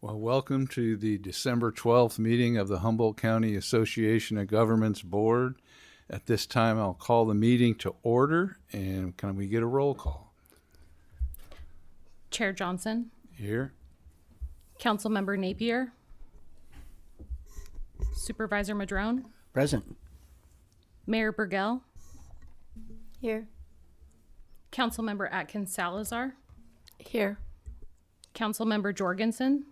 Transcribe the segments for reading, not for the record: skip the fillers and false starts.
Well, welcome to the December 12th meeting of the Humboldt County Association of Governments Board. At this time, I'll call the meeting to order, and can we get a roll call? Chair Johnson, Here. Councilmember Napier, Supervisor Madrone, Present. Mayor Burgell, Here. Councilmember Atkins Salazar, Here. Councilmember Jorgensen,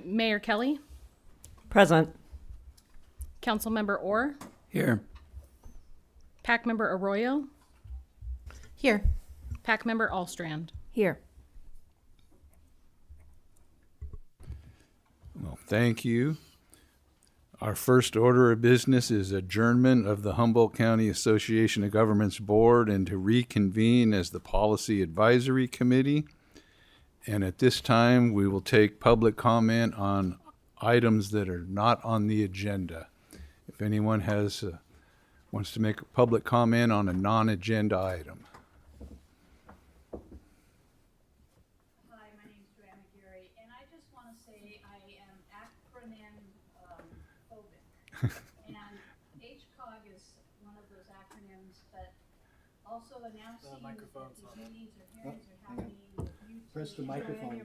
Mayor Kelly, Present. Councilmember Orr, Here. PAC Member Arroyo, Here. PAC Member Allstrand. Here. Well, thank you. Our first order of business is adjournment of the Humboldt County Association of Governments Board and to reconvene as the Policy Advisory Committee. And at this time, we will take public comment on items that are not on the agenda. If anyone wants to make a public comment on a non-agenda item. Hi, my name is Joanna Gary, and I just want to say I am acronym phobic. And HCOG is one of those acronyms, but also announcing that these meetings or hearings are happening with YouTube. Press the microphone.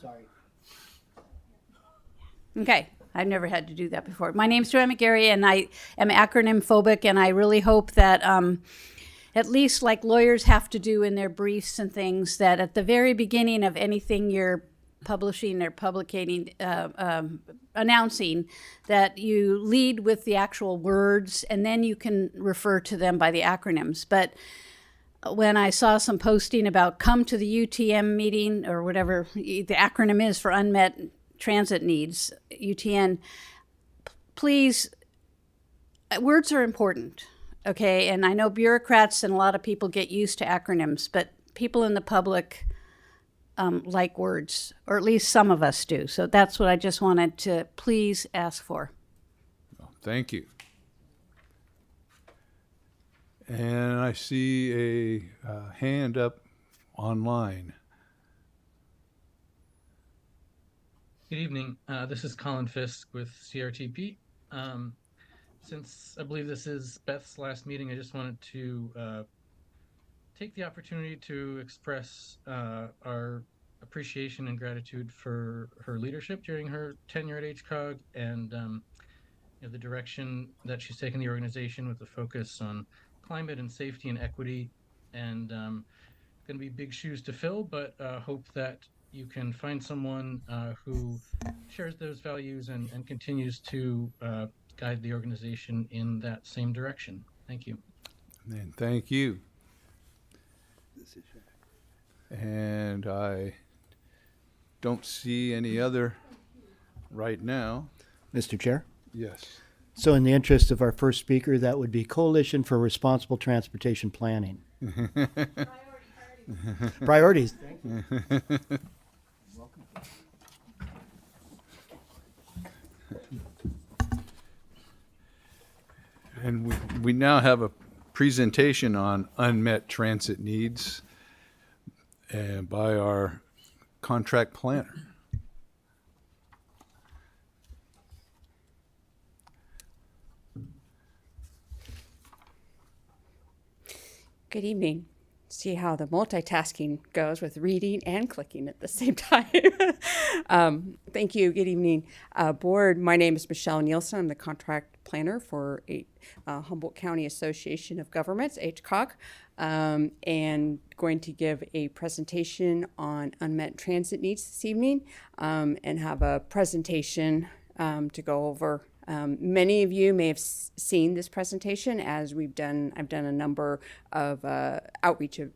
Sorry. Okay. I've never had to do that before. My name's Joanne McGarry, and I am acronym phobic, and I really hope that at least like lawyers have to do in their briefs and things, that at the very beginning of anything you're publishing or announcing, that you lead with the actual words, and then you can refer to them by the acronyms. But when I saw some posting about come to the UTM meeting, or whatever the acronym is for unmet transit needs, UTN, please, words are important, okay? And I know bureaucrats and a lot of people get used to acronyms, but people in the public like words, or at least some of us do. So that's what I just wanted to please ask for. Well, thank you. And I see a hand up online. Good evening. This is Colin Fisk with CRTP. Since I believe this is Beth's last meeting, I just wanted to take the opportunity to express our appreciation and gratitude for her leadership during her tenure at HCOG, and the direction that she's taken the organization with a focus on climate and safety and equity. And going to be big shoes to fill, but hope that you can find someone who shares those values and continues to guide the organization in that same direction. Thank you. And thank you. And I don't see any other right now. Mr. Chair? Yes. So in the interest of our first speaker, that would be Coalition for Responsible Transportation Planning. Priorities. Thank you. Welcome. And we now have a presentation on unmet transit needs by our contract planner. Good evening. See how the multitasking goes with reading and clicking at the same time. Thank you. Good evening, board. My name is Michelle Nielsen. I'm the contract planner for Humboldt County Association of Governments, HCOG, and going to give a presentation on unmet transit needs this evening, and have a presentation to go over. Many of you may have seen this presentation, as I've done a number of outreach of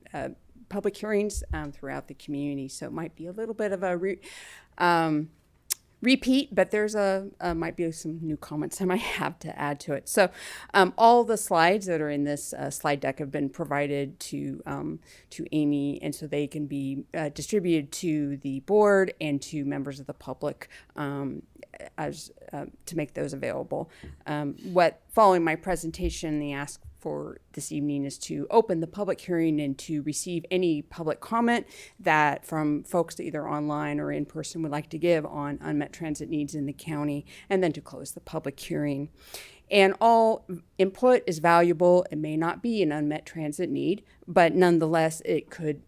public hearings throughout the community. So it might be a little bit of a repeat, but there's might be some new comments I might have to add to it. So all the slides that are in this slide deck have been provided to Amy, and so they can be distributed to the board and to members of the public as to make those available. Following my presentation, the ask for this evening is to open the public hearing and to receive any public comment that from folks that either online or in person would like to give on unmet transit needs in the county, and then to close the public hearing. And all input is valuable. It may not be an unmet transit need, but nonetheless,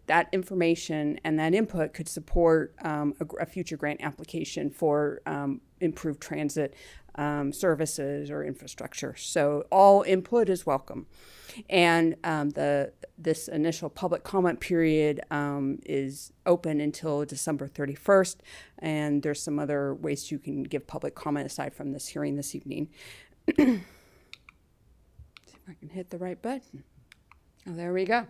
that information and that input could support a future grant application for improved transit services or infrastructure. So all input is welcome. And this initial public comment period is open until December 31st. And there's some other ways you can give public comment aside from this hearing this evening. See if I can hit the right button. Oh, there we go.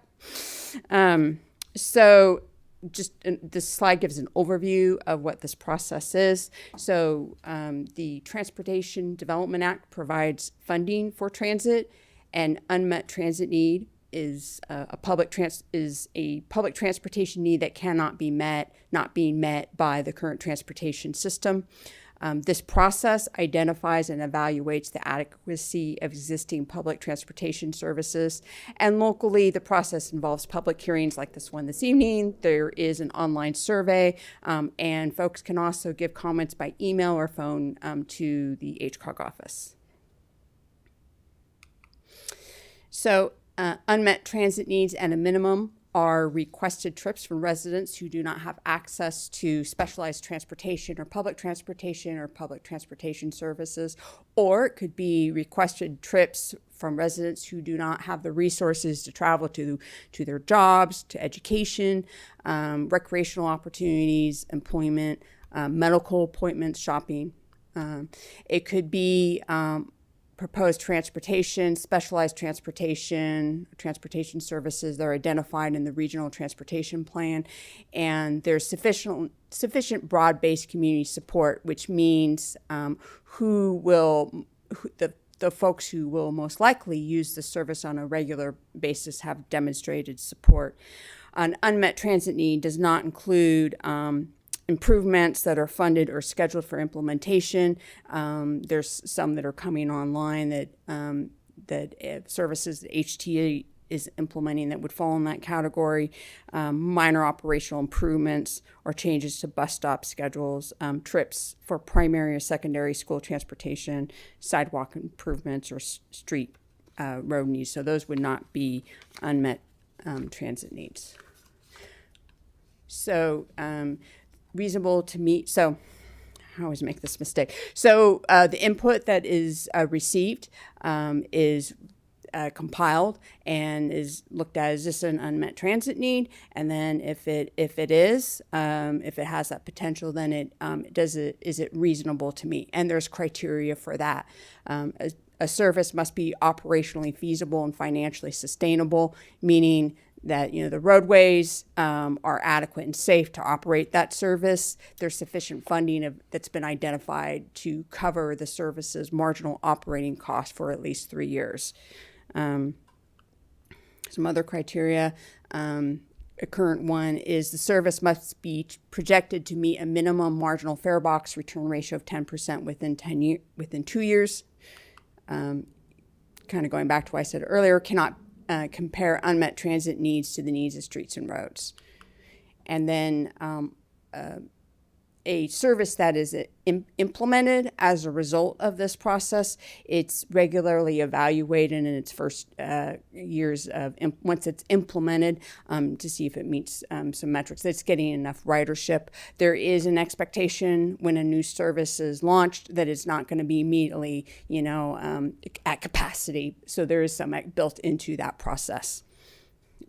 So this slide gives an overview of what this process is. So the Transportation Development Act provides funding for transit, and unmet transit need is a public transportation need that cannot be met, not being met by the current transportation system. This process identifies and evaluates the adequacy of existing public transportation services. And locally, the process involves public hearings like this one this evening. There is an online survey, and folks can also give comments by email or phone to the HCOG office. So unmet transit needs at a minimum are requested trips from residents who do not have access to specialized transportation or public transportation services, or it could be requested trips from residents who do not have the resources to travel to their jobs, to education, recreational opportunities, employment, medical appointments, shopping. It could be proposed transportation, specialized transportation services that are identified in the regional transportation plan, and there's sufficient broad-based community support, which means the folks who will most likely use the service on a regular basis have demonstrated support. An unmet transit need does not include improvements that are funded or scheduled for implementation. There's some that are coming online that services that HTA is implementing that would fall in that category. Minor operational improvements or changes to bus stop schedules, trips for primary or secondary school transportation, sidewalk improvements, or street road needs. So those would not be unmet transit needs. So reasonable to meet. So I always make this mistake. So the input that is received is compiled and is looked at, is this an unmet transit need? And then if it has that potential, then is it reasonable to meet? And there's criteria for that. A service must be operationally feasible and financially sustainable, meaning that the roadways are adequate and safe to operate that service. There's sufficient funding that's been identified to cover the service's marginal operating cost for at least 3 years. Some other criteria. A current one is the service must be projected to meet a minimum marginal fare box return ratio of 10% within 2 years. Kind of going back to what I said earlier, cannot compare unmet transit needs to the needs of streets and roads. And then a service that is implemented as a result of this process, it's regularly evaluated in its first years of once it's implemented to see if it meets some metrics. That's getting enough ridership. There is an expectation when a new service is launched that it's not going to be immediately, at capacity. So there is some built into that process.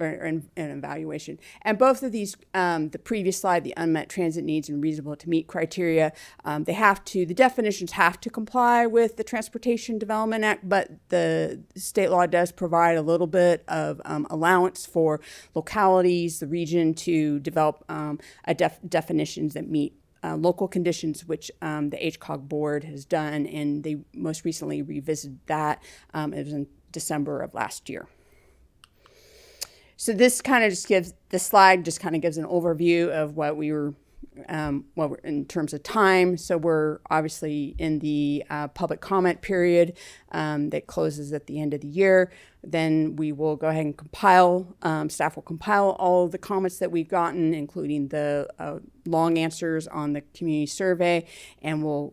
Or an evaluation. And both of these, the previous slide, the unmet transit needs and reasonable to meet criteria, the definitions have to comply with the Transportation Development Act, but the state law does provide a little bit of allowance for localities, the region, to develop definitions that meet local conditions, which the HCOG board has done, and they most recently revisited that. It was in December of last year. So this kind of just gives, the slide just kind of gives an overview of what we were in terms of time. So we're obviously in the public comment period that closes at the end of the year. Then we will go ahead and compile, staff will compile all of the comments that we've gotten, including the long answers on the community survey, and we'll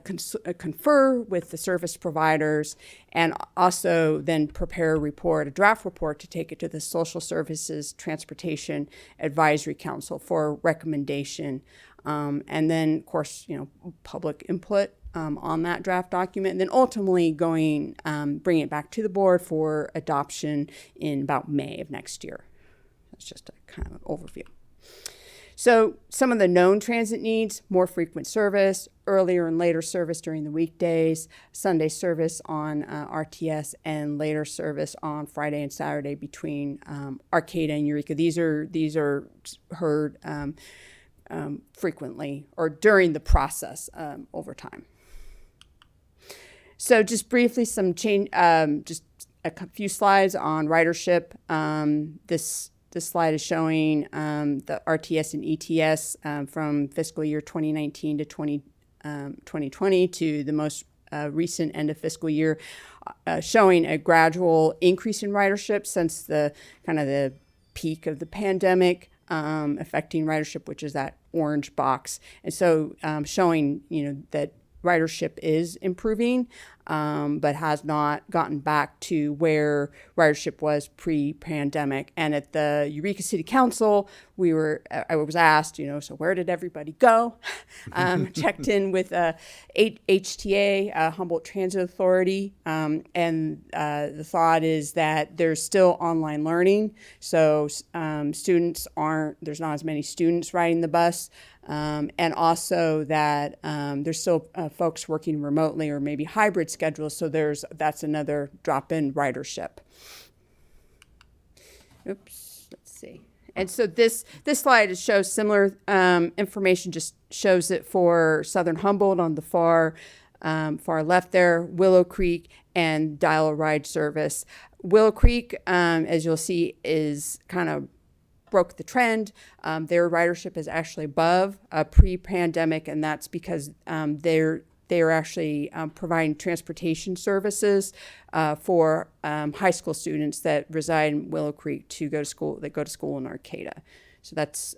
confer with the service providers, and also then prepare a draft report to take it to the Social Services Transportation Advisory Council for recommendation. And then, of course, public input on that draft document, and then ultimately bring it back to the board for adoption in about May of next year. That's just a kind of an overview. So some of the known transit needs: more frequent service, earlier and later service during the weekdays, Sunday service on RTS, and later service on Friday and Saturday between Arcata and Eureka. These are heard frequently or during the process over time. So just briefly, some change, just a few slides on ridership. This slide is showing the RTS and ETS from fiscal year 2019 to 2020 to the most recent end of fiscal year, showing a gradual increase in ridership since the peak of the pandemic, affecting ridership, which is that orange box. And so showing, that ridership is improving, but has not gotten back to where ridership was pre-pandemic. And at the Eureka City Council, I was asked, so where did everybody go? Checked in with HTA, Humboldt Transit Authority, and the thought is that there's still online learning, so there's not as many students riding the bus. And also that there's still folks working remotely or maybe hybrid schedules, so that's another drop in ridership. Oops, let's see. And so this slide shows similar information, just shows it for Southern Humboldt on the far left there, Willow Creek, and Dial-A-Ride service. Willow Creek, as you'll see, is kind of broke the trend. Their ridership is actually above pre-pandemic, and that's because they're actually providing transportation services for high school students that reside in Willow Creek that go to school in Arcata. So that's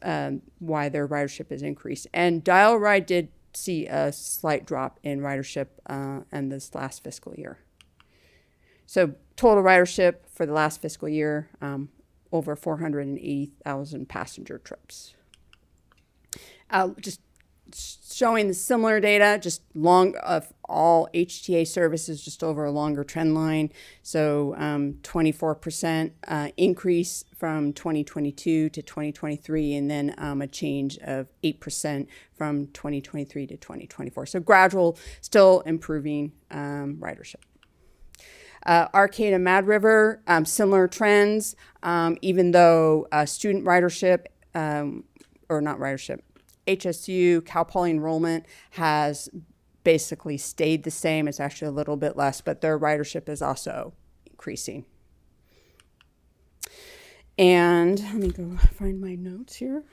why their ridership is increased. And Dial-A-Ride did see a slight drop in ridership in this last fiscal year. So total ridership for the last fiscal year, over 480,000 passenger trips. Just showing the similar data, just long of all HTA services, just over a longer trend line. So 24% increase from 2022 to 2023, and then a change of 8% from 2023 to 2024. So gradual, still improving ridership. Arcata Mad River, similar trends, even though student ridership, or not ridership, HSU, Cal Poly enrollment has basically stayed the same. It's actually a little bit less, but their ridership is also increasing. And let me go find my notes here.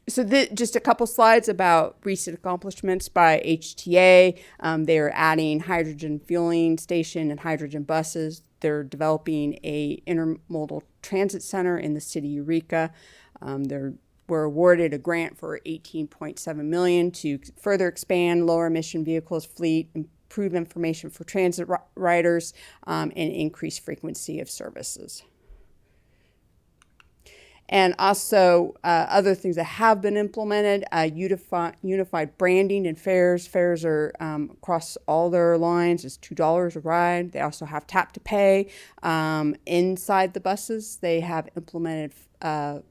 So just a couple slides about recent accomplishments by HTA. They're adding hydrogen fueling station and hydrogen buses. They're developing a intermodal transit center in the city of Eureka. Were awarded a grant for $18.7 million to further expand lower emission vehicles fleet, improve information for transit riders, and increase frequency of services. And also other things that have been implemented, unified branding and fares. Fares are across all their lines. It's $2 a ride. They also have tap to pay. Inside the buses, they have implemented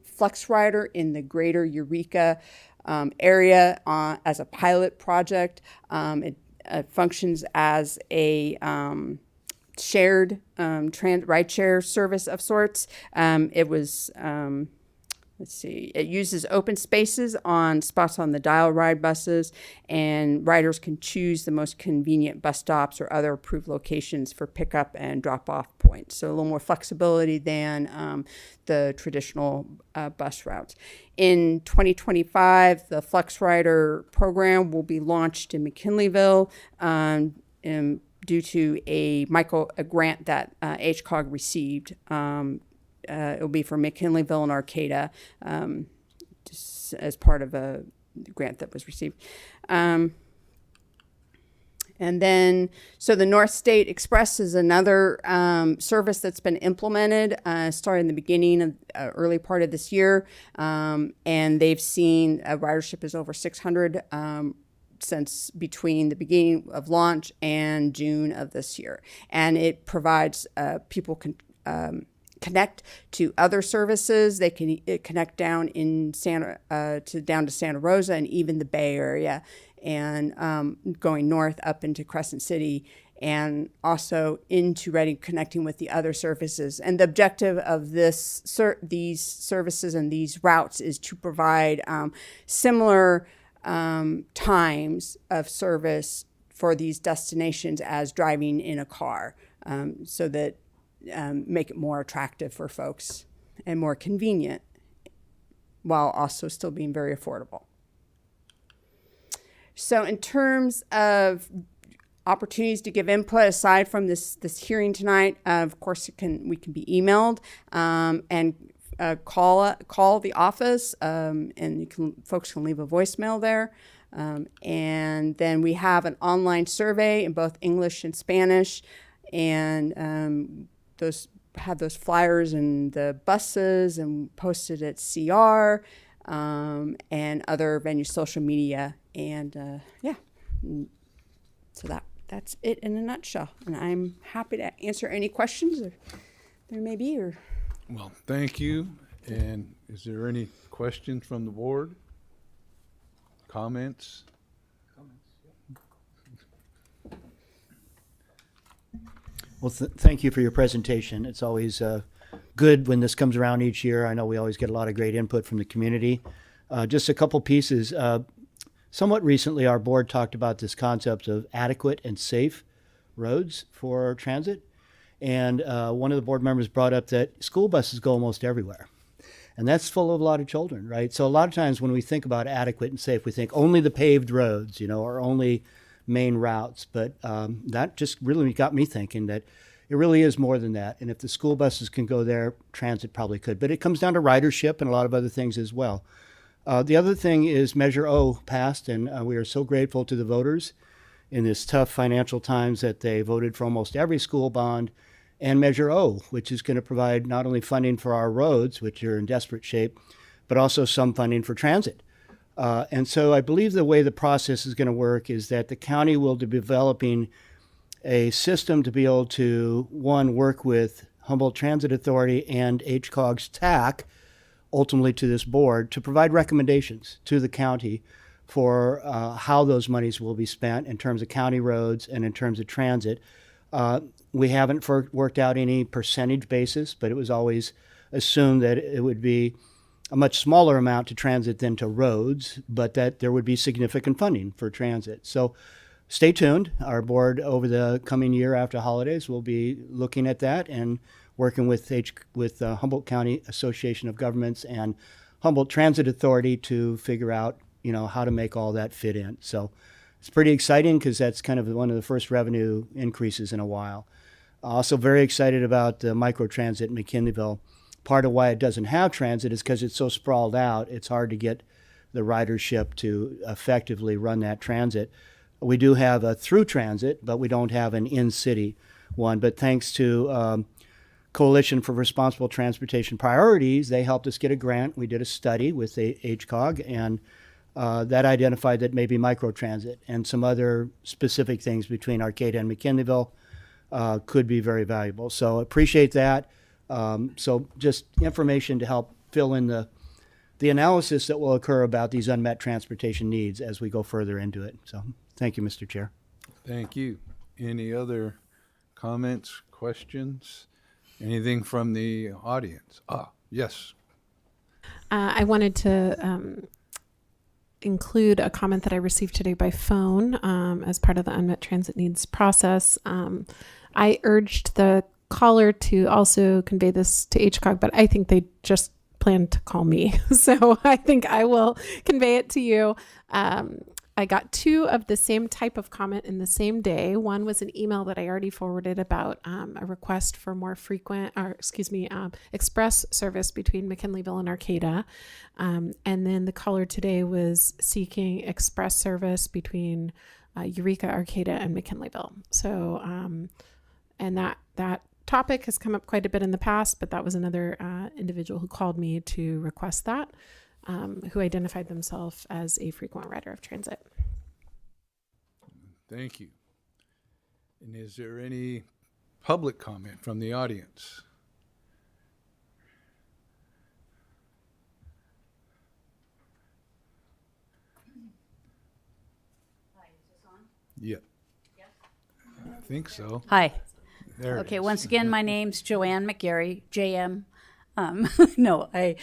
Flex Rider in the greater Eureka area as a pilot project. It functions as a shared rideshare service of sorts. It was let's see, it uses open spaces on spots on the dial ride buses, and riders can choose the most convenient bus stops or other approved locations for pickup and drop off points. So a little more flexibility than the traditional bus routes. In 2025, the Flex Rider program will be launched in McKinleyville due to a grant that HCOG received. It will be for McKinleyville and Arcata, just as part of a grant that was received. And then, so the North State Express is another service that's been implemented starting in the beginning of early part of this year. And they've seen ridership is over 600 since between the beginning of launch and June of this year. And it provides people can connect to other services. They can connect down in down to Santa Rosa and even the Bay Area, and going north up into Crescent City, and also into Reading, connecting with the other services. And the objective of these services and these routes is to provide similar times of service for these destinations as driving in a car, so that make it more attractive for folks and more convenient, while also still being very affordable. So in terms of opportunities to give input aside from this hearing tonight, of course we can be emailed and call the office, and folks can leave a voicemail there. And then we have an online survey in both English and Spanish, and those flyers in the buses and posted at CR and other venue social media. And so that's it in a nutshell. And I'm happy to answer any questions there may be. Well, thank you. And is there any questions from the board? Comments? Well, thank you for your presentation. It's always good when this comes around each year. I know we always get a lot of great input from the community. Just a couple pieces. Somewhat recently, our board talked about this concept of adequate and safe roads for transit. And one of the board members brought up that school buses go almost everywhere. And that's full of a lot of children, right? So a lot of times when we think about adequate and safe, we think only the paved roads, or only main routes. But that just really got me thinking that it really is more than that. And if the school buses can go there, transit probably could. But it comes down to ridership and a lot of other things as well. The other thing is Measure O passed, and we are so grateful to the voters in this tough financial times that they voted for almost every school bond, and Measure O, which is going to provide not only funding for our roads, which are in desperate shape, but also some funding for transit. And so I believe the way the process is going to work is that the county will be developing a system to be able to, one, work with Humboldt Transit Authority and HCOG's TAC, ultimately to this board, to provide recommendations to the county for how those monies will be spent in terms of county roads and in terms of transit. We haven't worked out any percentage basis, but it was always assumed that it would be a much smaller amount to transit than to roads, but that there would be significant funding for transit. So stay tuned. Our board over the coming year after holidays will be looking at that and working with Humboldt County Association of Governments and Humboldt Transit Authority to figure out, how to make all that fit in. So it's pretty exciting because that's kind of one of the first revenue increases in a while. Also very excited about the microtransit in McKinleyville. Part of why it doesn't have transit is because it's so sprawled out. It's hard to get the ridership to effectively run that transit. We do have a through transit, but we don't have an in-city one. But thanks to Coalition for Responsible Transportation Priorities, they helped us get a grant. We did a study with the HCOG, and that identified that maybe microtransit and some other specific things between Arcata and McKinleyville could be very valuable. So appreciate that. So just information to help fill in the analysis that will occur about these unmet transportation needs as we go further into it. So thank you, Mr. Chair. Thank you. Any other comments, questions? Anything from the audience? Yes. I wanted to include a comment that I received today by phone as part of the unmet transit needs process. I urged the caller to also convey this to HCOG, but I think they just plan to call me. So I think I will convey it to you. I got 2 of the same type of comment in the same day. One was an email that I already forwarded about a request for more frequent, express service between McKinleyville and Arcata. And then the caller today was seeking express service between Eureka, Arcata, and McKinleyville. So, and that topic has come up quite a bit in the past, but that was another individual who called me to request that. Who identified themselves as a frequent rider of transit. Thank you. And is there any public comment from the audience? Hi, is this on? Yeah. I think so. Hi. There it Okay, is. once again, my name's Joanne McGarry, JM. No, I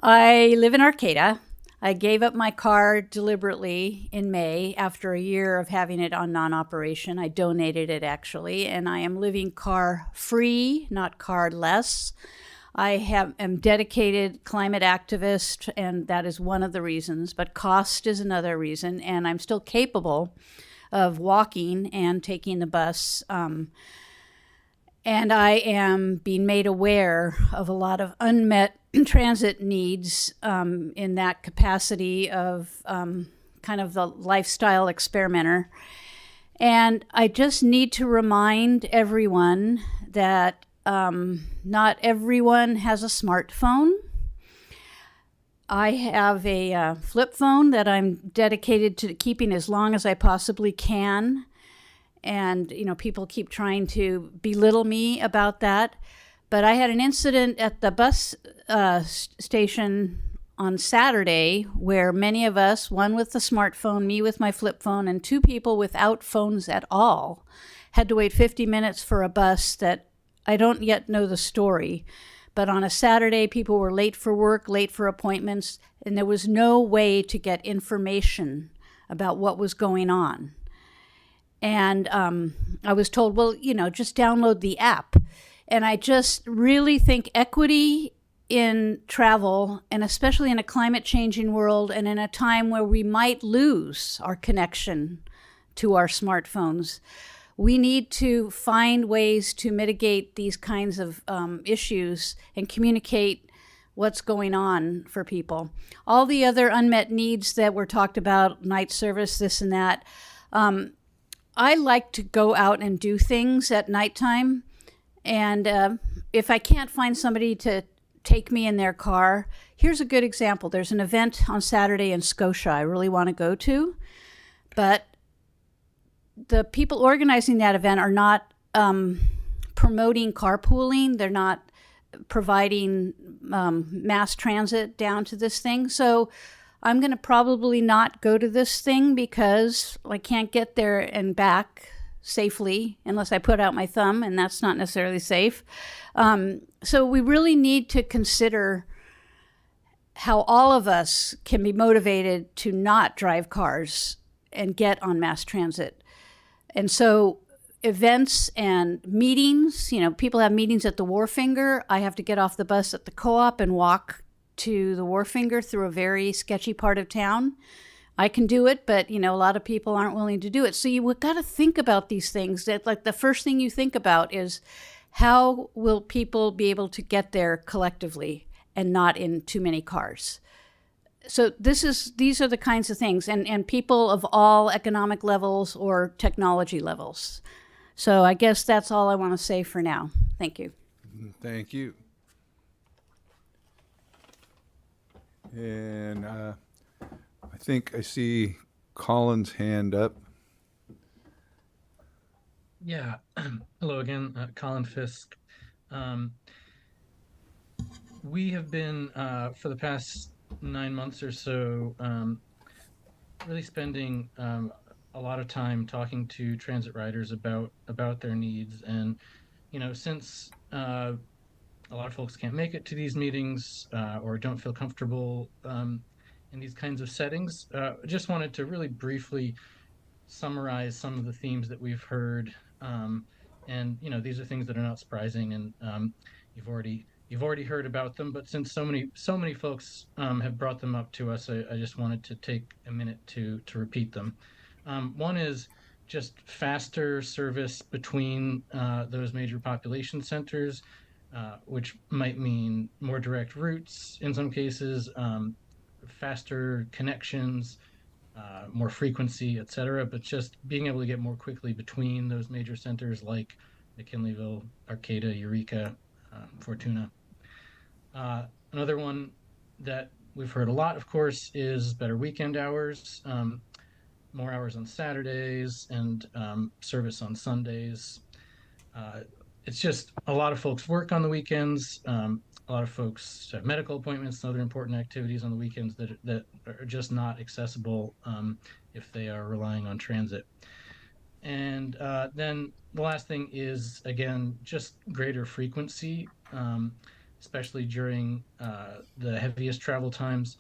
I live in Arcata. I gave up my car deliberately in May after a year of having it on non-operation. I donated it actually, and I am living car free, not car less. I am dedicated climate activist, and that is one of the reasons, but cost is another reason, and I'm still capable of walking and taking the bus. And I am being made aware of a lot of unmet transit needs in that capacity of kind of the lifestyle experimenter. And I just need to remind everyone that not everyone has a smartphone. I have a flip phone that I'm dedicated to keeping as long as I possibly can. And, you know, people keep trying to belittle me about that. But I had an incident at the bus station on Saturday where many of us, one with the smartphone, me with my flip phone, and 2 people without phones at all, had to wait 50 minutes for a bus that I don't yet know the story. But on a Saturday, people were late for work, late for appointments, and there was no way to get information about what was going on. And I was told, well, you know, just download the app. And I just really think equity in travel, and especially in a climate changing world and in a time where we might lose our connection to our smartphones, we need to find ways to mitigate these kinds of issues and communicate what's going on for people. All the other unmet needs that were talked about, night service, this and that, I like to go out and do things at nighttime. And if I can't find somebody to take me in their car, here's a good example. There's an event on Saturday in Scotia I really want to go to, but the people organizing that event are not promoting carpooling. They're not providing mass transit down to this thing. So I'm going to probably not go to this thing because I can't get there and back safely unless I put out my thumb, and that's not necessarily safe. So we really need to consider how all of us can be motivated to not drive cars and get on mass transit. And so events and meetings, you know, people have meetings at the Wharfinger. I have to get off the bus at the Co-op and walk to the Wharfinger through a very sketchy part of town. I can do it, but, you know, a lot of people aren't willing to do it. So you've got to think about these things. That, like, the first thing you think about is how will people be able to get there collectively and not in too many cars? So these are the kinds of things, and people of all economic levels or technology levels. So I guess that's all I want to say for now. Thank you. Thank you. And I think I see Colin's hand up. Yeah. Hello again, Colin Fisk. We have been, for the past 9 months or so, really spending a lot of time talking to transit riders about their needs. And, you know, since A lot of folks can't make it to these meetings or don't feel comfortable in these kinds of settings. Just wanted to really briefly summarize some of the themes that we've heard. And these are things that are not surprising, and you've already heard about them. But since so many folks have brought them up to us, I just wanted to take a minute to repeat them. One is just faster service between those major population centers, which might mean more direct routes in some cases, faster connections, more frequency, et cetera, but just being able to get more quickly between those major centers like McKinleyville, Arcata, Eureka, Fortuna. Another one that we've heard a lot, of course, is better weekend hours, more hours on Saturdays, and service on Sundays. It's just a lot of folks work on the weekends. A lot of folks have medical appointments and other important activities on the weekends that are just not accessible if they are relying on transit. And then the last thing is, again, just greater frequency, especially during the heaviest travel times.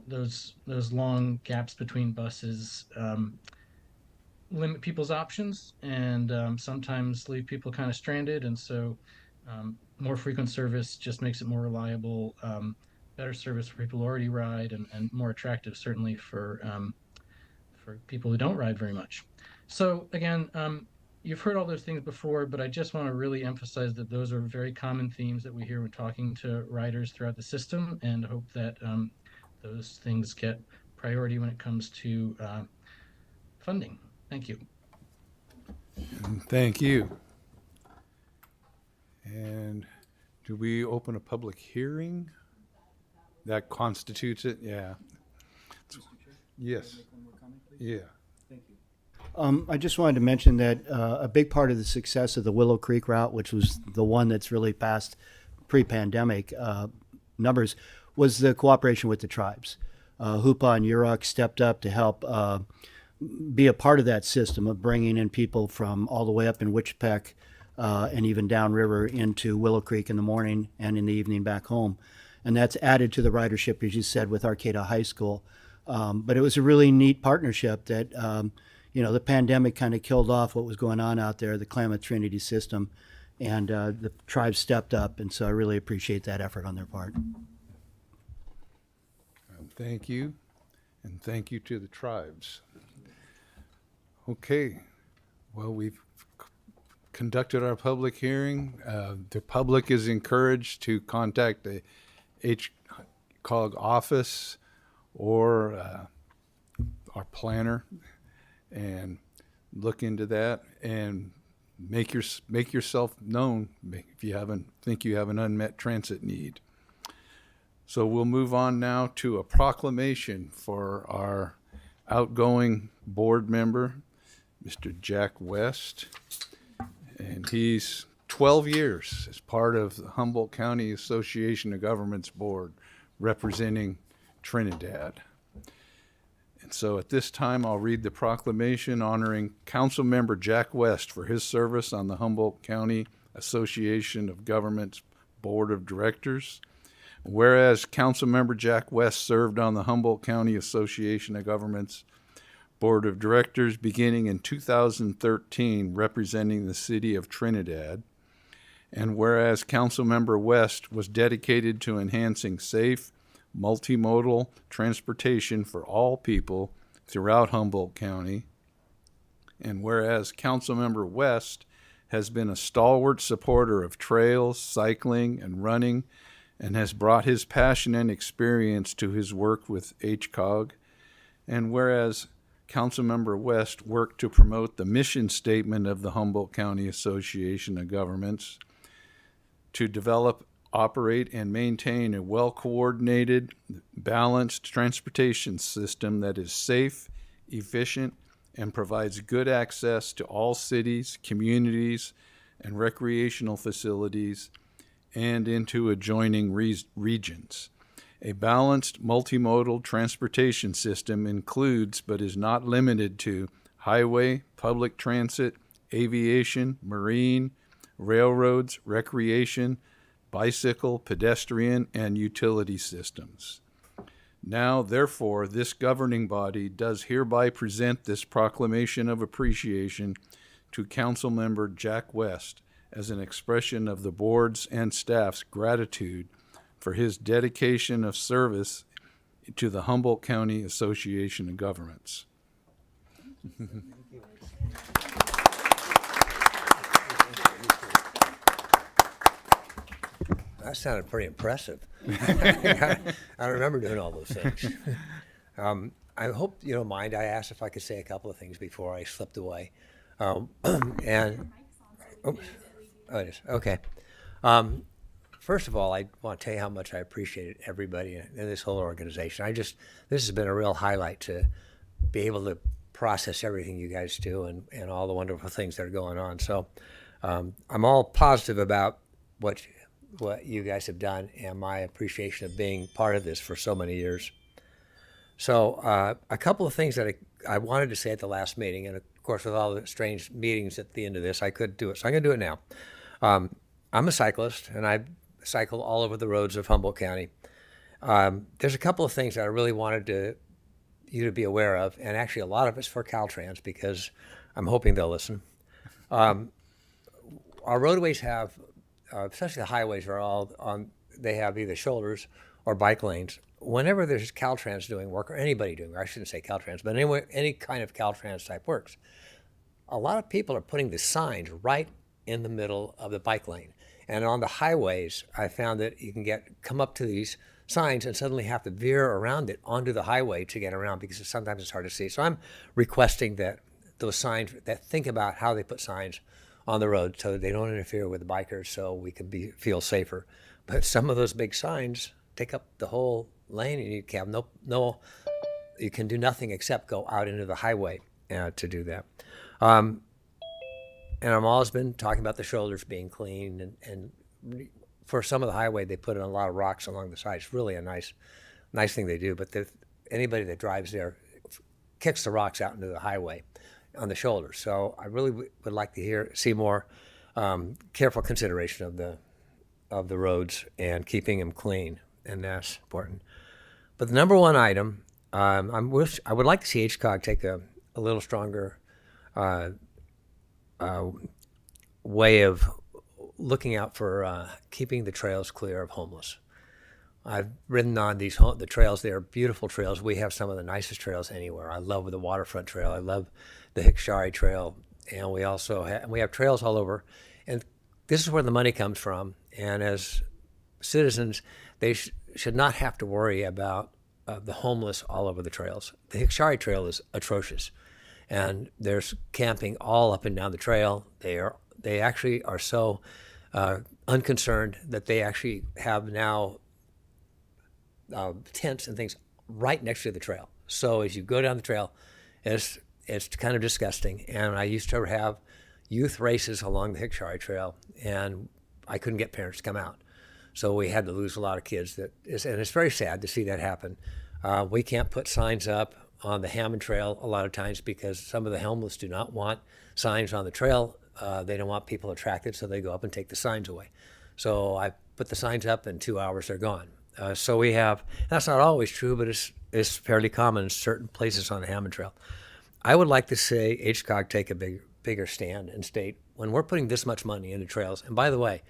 Those long gaps between buses limit people's options and sometimes leave people kind of stranded. And so more frequent service just makes it more reliable, better service for people who already ride, and more attractive certainly for people who don't ride very much. So again, you've heard all those things before, but I just want to really emphasize that those are very common themes that we hear when talking to riders throughout the system, and hope that those things get priority when it comes to funding. Thank you. Thank you. And do we open a public hearing? That constitutes it? Yeah. Yes. Yeah. I just wanted to mention that a big part of the success of the Willow Creek route, which was the one that's really passed pre-pandemic numbers, was the cooperation with the tribes. Hupa and Yurok stepped up to help be a part of that system of bringing in people from all the way up in Wichipec and even downriver into Willow Creek in the morning and in the evening back home. And that's added to the ridership, as you said, with Arcata High School. But it was a really neat partnership that, the pandemic kind of killed off what was going on out there, the Klamath Trinity system, and the tribes stepped up. And so I really appreciate that effort on their part. Thank you, and thank you to the tribes. Okay, well, we've conducted our public hearing. The public is encouraged to contact the HCOG office or our planner and look into that and make yourself known if you think you have an unmet transit need. So we'll move on now to a proclamation for our outgoing board member, Mr. Jack West. And he's 12 years as part of the Humboldt County Association of Governments Board representing Trinidad. And so at this time, I'll read the proclamation honoring Councilmember Jack West for his service on the Humboldt County Association of Governments Board of Directors. Whereas Councilmember Jack West served on the Humboldt County Association of Governments Board of Directors beginning in 2013, representing the city of Trinidad. And whereas Councilmember West was dedicated to enhancing safe, multimodal transportation for all people throughout Humboldt County. And whereas Councilmember West has been a stalwart supporter of trails, cycling, and running, and has brought his passion and experience to his work with HCOG. And whereas Councilmember West worked to promote the mission statement of the Humboldt County Association of Governments to develop, operate, and maintain a well-coordinated, balanced transportation system that is safe, efficient, and provides good access to all cities, communities, and recreational facilities, and into adjoining regions. A balanced multimodal transportation system includes, but is not limited to, highway, public transit, aviation, marine, railroads, recreation, bicycle, pedestrian, and utility systems. Now, therefore, this governing body does hereby present this proclamation of appreciation to Councilmember Jack West as an expression of the board's and staff's gratitude for his dedication of service to the Humboldt County Association of Governments. That sounded pretty impressive. I remember doing all those things. I hope you don't mind. I asked if I could say a couple of things before I slipped away. And oops. Oh, it is. Okay. First of all, I want to tell you how much I appreciated everybody in this whole organization. This has been a real highlight to be able to process everything you guys do and all the wonderful things that are going on. So I'm all positive about what you guys have done and my appreciation of being part of this for so many years. So a couple of things that I wanted to say at the last meeting, and of course with all the strange meetings at the end of this, I couldn't do it. So I'm going to do it now. I'm a cyclist, and I cycle all over the roads of Humboldt County. There's a couple of things that I really wanted you to be aware of, and actually a lot of it's for Caltrans because I'm hoping they'll listen. Our roadways have, especially the highways, are all on. They have either shoulders or bike lanes. Whenever there's Caltrans doing work, or anybody doing work, I shouldn't say Caltrans, but anyway, any kind of Caltrans type works, a lot of people are putting the signs right in the middle of the bike lane. And on the highways, I found that you can come up to these signs and suddenly have to veer around it onto the highway to get around because sometimes it's hard to see. So I'm requesting that those signs, that think about how they put signs on the road so that they don't interfere with the bikers so we can feel safer. But some of those big signs take up the whole lane and you can have you can do nothing except go out into the highway to do that. And I've always been talking about the shoulders being clean, and for some of the highway, they put in a lot of rocks along the sides. It's really a nice thing they do, but anybody that drives there kicks the rocks out into the highway on the shoulders. So I really would like to see more careful consideration of the roads and keeping them clean, and that's important. But the number one item, I would like to see HCOG take a little stronger way of looking out for keeping the trails clear of homeless. I've ridden on the trails. They are beautiful trails. We have some of the nicest trails anywhere. I love the Waterfront Trail. I love the Hickshari Trail. And we also have trails all over. And this is where the money comes from. And as citizens, they should not have to worry about the homeless all over the trails. The Hickshari Trail is atrocious. And there's camping all up and down the trail. They actually are so unconcerned that they actually have now tents and things right next to the trail. So as you go down the trail, it's kind of disgusting. And I used to have youth races along the Hickshari Trail, and I couldn't get parents to come out. So we had to lose a lot of kids. And it's very sad to see that happen. We can't put signs up on the Hammond Trail a lot of times because some of the homeless do not want signs on the trail. They don't want people attracted, so they go up and take the signs away. So I put the signs up, in 2 hours they're gone. So we have, that's not always true, but it's fairly common in certain places on the Hammond Trail. I would like to say HCOG take a bigger stand and state, when we're putting this much money into trails, and by the way,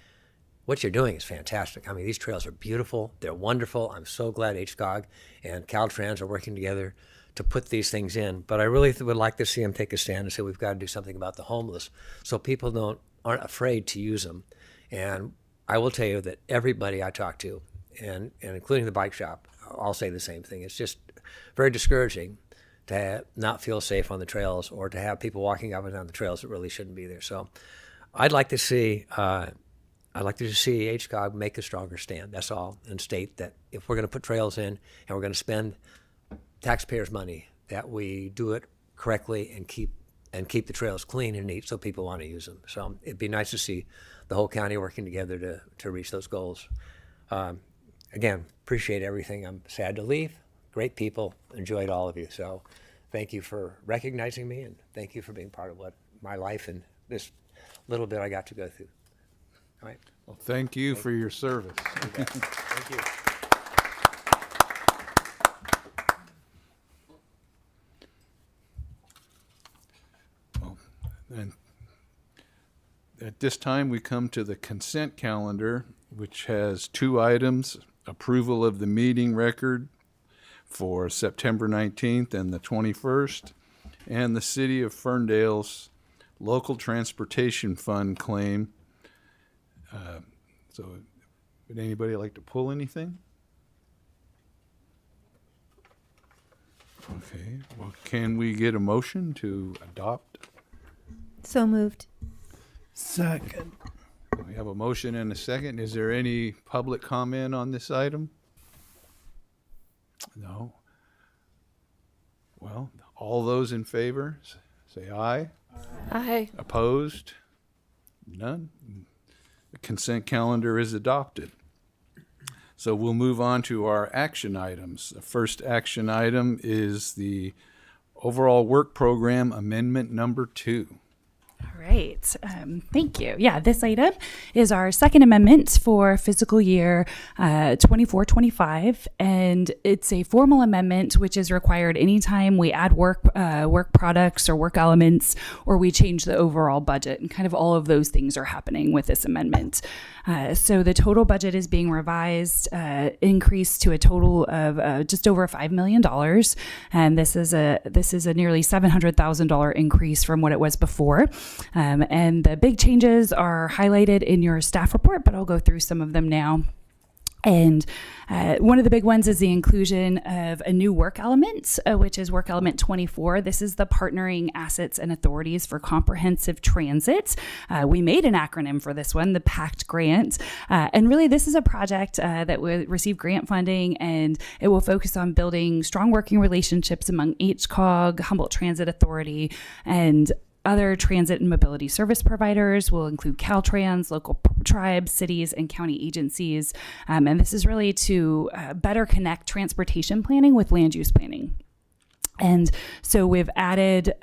what you're doing is fantastic. I mean, these trails are beautiful. They're wonderful. I'm so glad HCOG and Caltrans are working together to put these things in. But I really would like to see them take a stand and say we've got to do something about the homeless so people aren't afraid to use them. And I will tell you that everybody I talk to, and including the bike shop, all say the same thing. It's just very discouraging to not feel safe on the trails or to have people walking up and down the trails that really shouldn't be there. So I'd like to see HCOG make a stronger stand, that's all, and state that if we're going to put trails in and we're going to spend taxpayers' money, that we do it correctly and keep the trails clean and neat so people want to use them. So it'd be nice to see the whole county working together to reach those goals. Again, appreciate everything. I'm sad to leave. Great people. Enjoyed all of you. So thank you for recognizing me, and thank you for being part of my life and this little bit I got to go through. All right. Well, thank you for your service. Thank you. And at this time, we come to the consent calendar, which has 2 items: approval of the meeting record for September 19th and the 21st, and the City of Ferndale's local transportation fund claim. So would anybody like to pull anything? Okay, well, can we get a motion to adopt? So moved. Second. We have a motion and a second. Is there any public comment on this item? No. Well, all those in favor, say aye. Aye. Opposed? None. The consent calendar is adopted. So we'll move on to our action items. The first action item is the overall work program amendment number 2. All right. Thank you. Yeah, this item is our second amendment for fiscal year 24-25, and it's a formal amendment which is required anytime we add work products or work elements, or we change the overall budget, and kind of all of those things are happening with this amendment. So the total budget is being revised, increased to a total of just over $5 million, and this is a nearly $700,000 increase from what it was before. And the big changes are highlighted in your staff report, but I'll go through some of them now. And one of the big ones is the inclusion of a new work element, which is work element 24. This is the partnering assets and authorities for comprehensive transit. We made an acronym for this one, the PACT grant. And really, this is a project that will receive grant funding, and it will focus on building strong working relationships among HCOG, Humboldt Transit Authority, and other transit and mobility service providers. Will include Caltrans, local tribes, cities, and county agencies. And this is really to better connect transportation planning with land use planning. And so we've added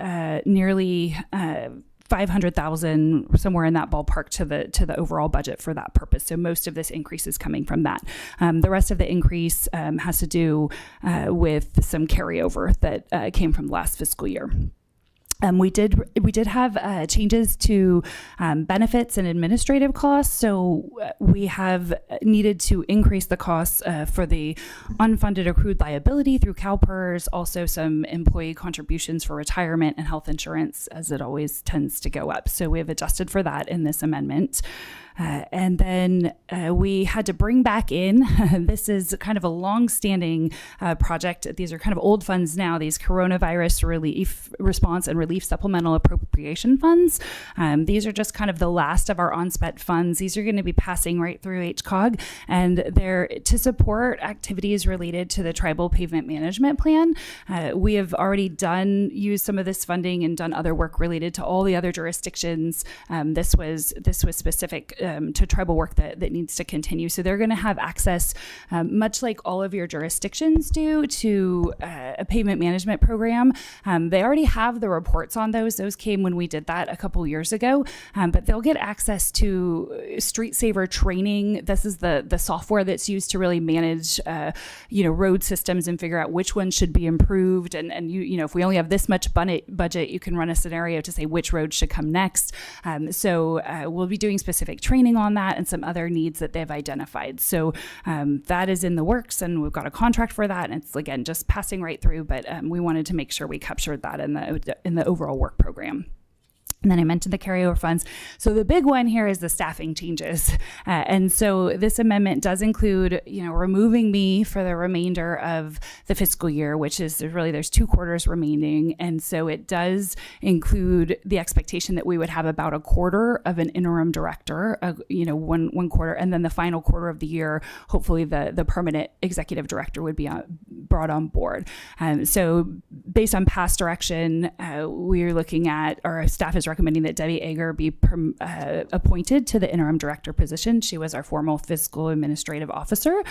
nearly 500,000, somewhere in that ballpark, to the overall budget for that purpose. So most of this increase is coming from that. The rest of the increase has to do with some carryover that came from last fiscal year. We did have changes to benefits and administrative costs. So we have needed to increase the costs for the unfunded accrued liability through CalPERS, also some employee contributions for retirement and health insurance, as it always tends to go up. So we have adjusted for that in this amendment. And then we had to bring back in, this is kind of a long-standing project. These are kind of old funds now, these coronavirus relief response and relief supplemental appropriation funds. These are just kind of the last of our unspent funds. These are going to be passing right through HCOG, and they're to support activities related to the Tribal Pavement Management Plan. We have already used some of this funding and done other work related to all the other jurisdictions. This was specific to tribal work that needs to continue. So they're going to have access, much like all of your jurisdictions do, to a pavement management program. They already have the reports on those. Those came when we did that a couple years ago, but they'll get access to Street Saver training. This is the software that's used to really manage, road systems and figure out which ones should be improved. And if we only have this much budget, you can run a scenario to say which roads should come next. So we'll be doing specific training on that and some other needs that they've identified. So that is in the works, and we've got a contract for that. And it's, again, just passing right through, but we wanted to make sure we captured that in the overall work program. And then I mentioned the carryover funds. So the big one here is the staffing changes. And so this amendment does include, removing me for the remainder of the fiscal year, which is there's 2 quarters remaining. And so it does include the expectation that we would have about a quarter of an interim director, one quarter, and then the final quarter of the year, hopefully the permanent executive director would be brought on board. So based on past direction, we're looking at, our staff is recommending that Debbie Ager be appointed to the interim director position. She was our formal fiscal administrative officer.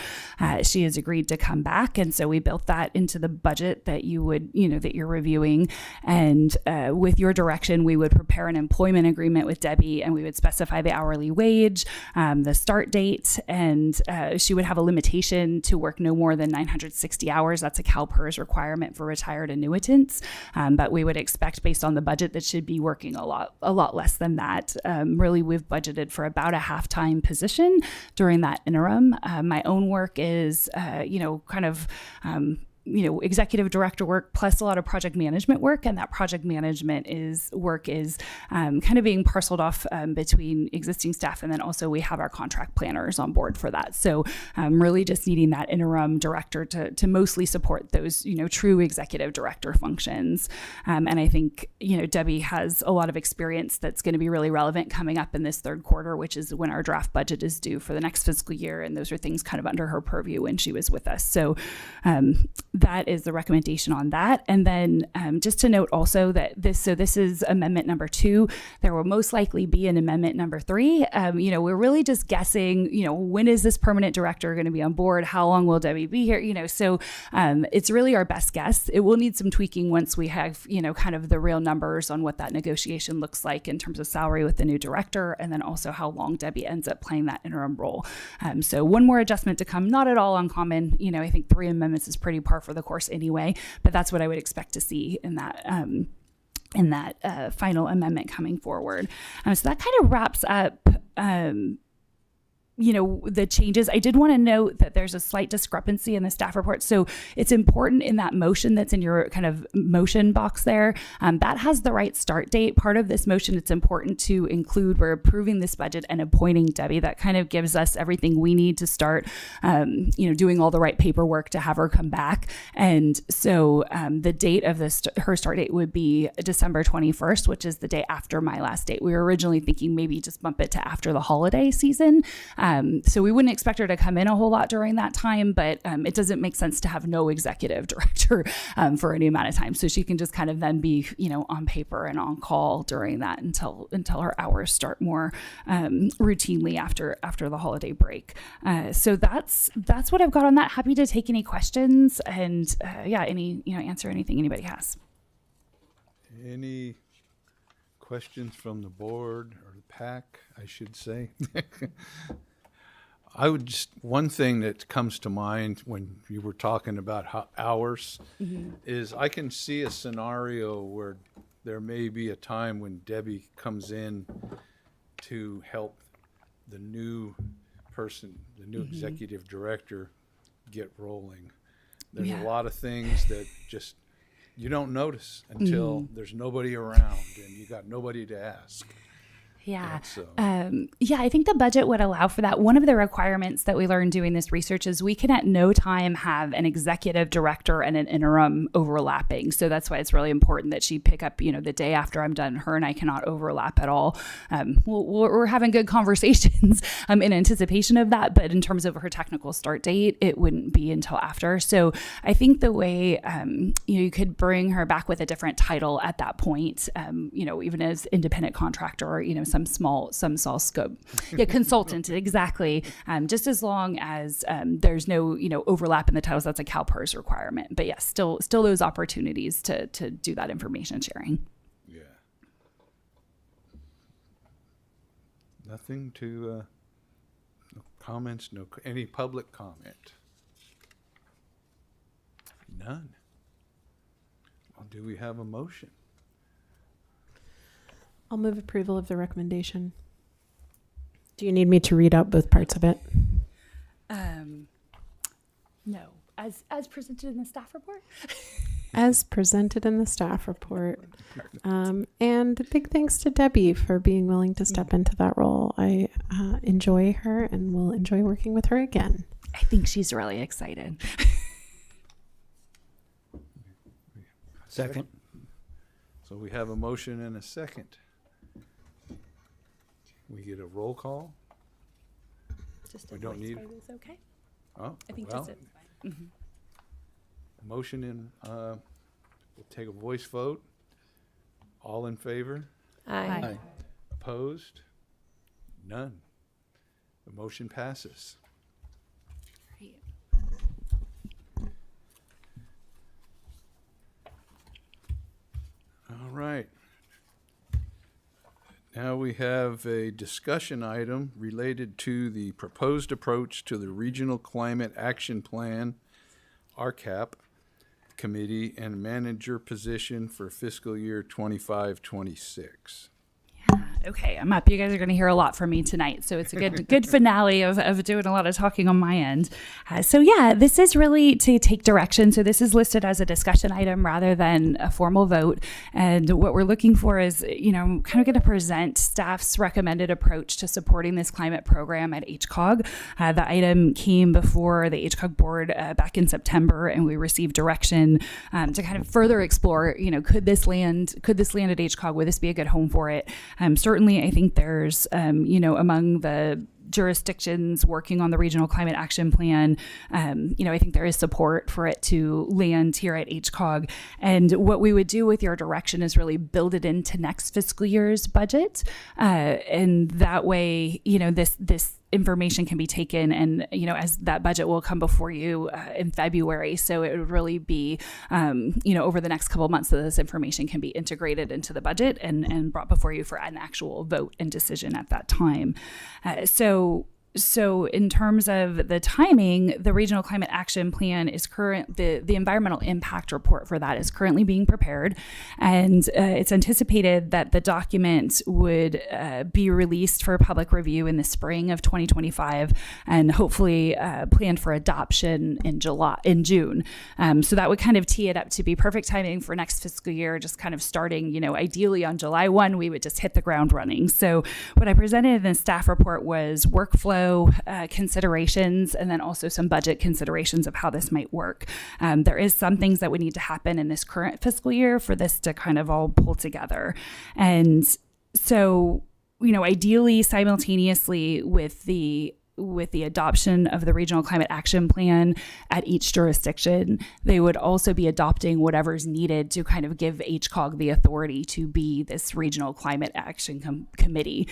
She has agreed to come back, and so we built that into the budget that that you're reviewing. And with your direction, we would prepare an employment agreement with Debbie, and we would specify the hourly wage, the start date, and she would have a limitation to work no more than 960 hours. That's a CalPERS requirement for retired annuitants. But we would expect, based on the budget, that she'd be working a lot less than that. Really, we've budgeted for about a half-time position during that interim. My own work is, executive director work plus a lot of project management work, and that project management is kind of being parceled off between existing staff, and then also we have our contract planners on board for that. So really just needing that interim director to mostly support those true executive director functions. And I think Debbie has a lot of experience that's going to be really relevant coming up in this third quarter, which is when our draft budget is due for the next fiscal year, and those are things kind of under her purview when she was with us. So that is the recommendation on that. And then just to note also that this is amendment number 2. There will most likely be an amendment number 3. We're really just guessing, when is this permanent director going to be on board? How long will Debbie be here? So it's really our best guess. It will need some tweaking once we have, kind of the real numbers on what that negotiation looks like in terms of salary with the new director, and then also how long Debbie ends up playing that interim role. So one more adjustment to come, not at all uncommon. I think 3 amendments is pretty par for the course anyway, but that's what I would expect to see in that final amendment coming forward. So that kind of wraps up the changes. I did want to note that there's a slight discrepancy in the staff report. So it's important in that motion that's in your kind of motion box there, that has the right start date. Part of this motion, it's important to include, we're approving this budget and appointing Debbie. That kind of gives us everything we need to start, doing all the right paperwork to have her come back. And so the date of her start date would be December 21st, which is the day after my last date. We were originally thinking maybe just bump it to after the holiday season. So we wouldn't expect her to come in a whole lot during that time, but it doesn't make sense to have no executive director for any amount of time. So she can just kind of then be, on paper and on call during that until her hours start more routinely after the holiday break. So that's what I've got on that. Happy to take any questions and answer anything anybody has. Any questions from the board or the PAC, I should say? One thing that comes to mind when you were talking about hours is I can see a scenario where there may be a time when Debbie comes in to help the new person, the new executive director, get rolling. There's a lot of things that just you don't notice until there's nobody around and you got nobody to ask. Yeah. I think the budget would allow for that. One of the requirements that we learned doing this research is we can at no time have an executive director and an interim overlapping. So that's why it's really important that she pick up, the day after I'm done. Her and I cannot overlap at all. We're having good conversations in anticipation of that. But in terms of her technical start date, it wouldn't be until after. So I think the way, you could bring her back with a different title at that point, even as independent contractor or, some small scope. Yeah, consultant, exactly. Just as long as there's no, overlap in the titles, that's a CalPERS requirement. But yes, still those opportunities to do that information sharing. Yeah. Nothing to, no comments, any public comment? None. Well, do we have a motion? I'll move approval of the recommendation. Do you need me to read out both parts of it? No. As presented in the staff report? As presented in the staff report. And big thanks to Debbie for being willing to step into that role. I enjoy her and will enjoy working with her again. I think she's really excited. Second. So we have a motion and a second. We get a roll call? Just We don't need- vote is okay. Oh, I think well, just it. motion in, we'll take a voice vote. All in favor? Aye. Opposed? None. The motion passes. All right. Now we have a discussion item related to the proposed approach to the Regional Climate Action Plan, RCAP, Committee and Manager position for fiscal year 25-26. Okay, I'm up. You guys are going to hear a lot from me tonight, so it's a good finale of doing a lot of talking on my end. So yeah, this is really to take direction. So this is listed as a discussion item rather than a formal vote. And what we're looking for is, I'm kind of going to present staff's recommended approach to supporting this climate program at HCOG. The item came before the HCOG board back in September, and we received direction to kind of further explore, could this land at HCOG? Would this be a good home for it? Certainly, I think there's, among the jurisdictions working on the Regional Climate Action Plan, I think there is support for it to land here at HCOG. And what we would do with your direction is really build it into next fiscal year's budget. And that way, this information can be taken and, as that budget will come before you in February. So it would really be, over the next couple of months that this information can be integrated into the budget and brought before you for an actual vote and decision at that time. So in terms of the timing, the Regional Climate Action Plan is the environmental impact report for that is currently being prepared. And it's anticipated that the document would be released for public review in the spring of 2025 and hopefully planned for adoption in June. So that would kind of tee it up to be perfect timing for next fiscal year, just kind of starting, ideally on July 1, we would just hit the ground running. So what I presented in the staff report was workflow considerations and then also some budget considerations of how this might work. There is some things that would need to happen in this current fiscal year for this to kind of all pull together. And so, ideally simultaneously with the adoption of the Regional Climate Action Plan at each jurisdiction, they would also be adopting whatever's needed to kind of give HCOG the authority to be this Regional Climate Action Committee.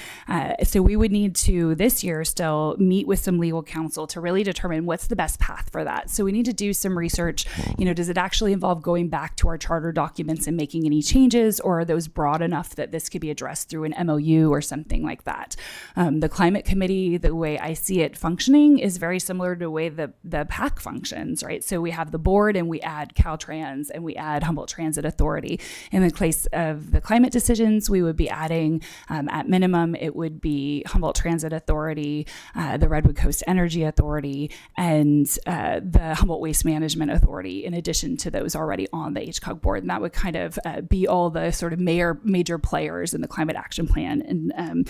So we would need to, this year, still meet with some legal counsel to really determine what's the best path for that. So we need to do some research. Does it actually involve going back to our charter documents and making any changes, or are those broad enough that this could be addressed through an MOU or something like that? The Climate Committee, the way I see it functioning, is very similar to the way the PAC functions, right? So we have the board and we add Caltrans and we add Humboldt Transit Authority. In the case of the climate decisions, we would be adding, at minimum, it would be Humboldt Transit Authority, the Redwood Coast Energy Authority, and the Humboldt Waste Management Authority, in addition to those already on the HCOG board. And that would kind of be all the sort of major players in the Climate Action Plan. And,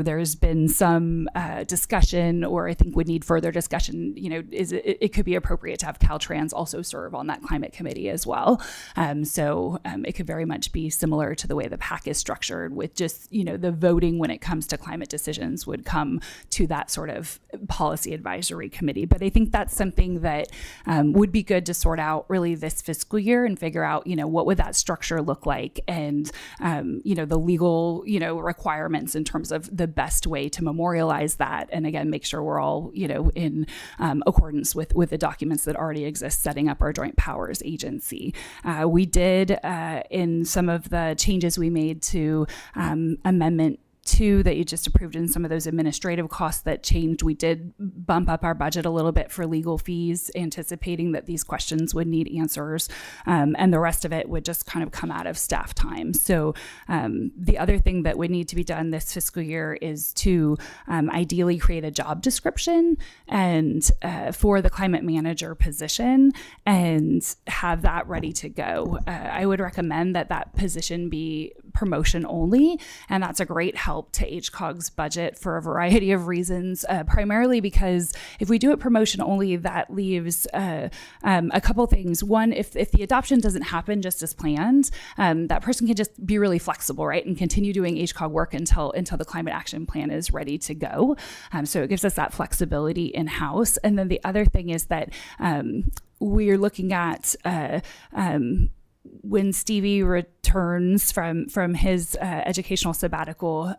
there's been some discussion, or I think would need further discussion, it could be appropriate to have Caltrans also serve on that climate committee as well. So it could very much be similar to the way the PAC is structured, with just, the voting when it comes to climate decisions would come to that sort of policy advisory committee. But I think that's something that would be good to sort out really this fiscal year and figure out, what would that structure look like, and, the legal, requirements in terms of the best way to memorialize that. And again, make sure we're all, in accordance with the documents that already exist, setting up our joint powers agency. We did, in some of the changes we made to Amendment 2 that you just approved, in some of those administrative costs that changed, we did bump up our budget a little bit for legal fees, anticipating that these questions would need answers, and the rest of it would just kind of come out of staff time. So the other thing that would need to be done this fiscal year is to ideally create a job description and for the climate manager position, and have that ready to go. I would recommend that position be promotion only, and that's a great help to HCOG's budget for a variety of reasons, primarily because if we do it promotion only, that leaves a couple things. One, if the adoption doesn't happen just as planned, that person can just be really flexible, right, and continue doing HCOG work until the Climate Action Plan is ready to go. So it gives us that flexibility in-house. And then the other thing is that we're looking at when Stevie returns from his educational sabbatical,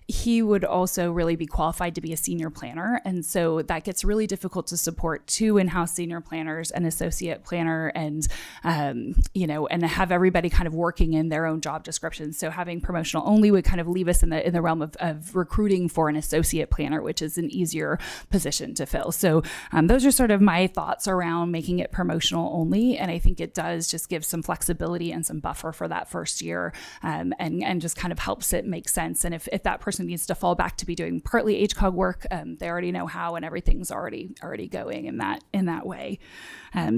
he would also really be qualified to be a senior planner. And so that gets really difficult to support two in-house senior planners, an associate planner, and and have everybody kind of working in their own job descriptions. So having promotional only would kind of leave us in the realm of recruiting for an associate planner, which is an easier position to fill. So those are sort of my thoughts around making it promotional only. And I think it does just give some flexibility and some buffer for that first year, and just kind of helps it make sense. And if that person needs to fall back to be doing partly HCOG work, they already know how, and everything's already going in that way.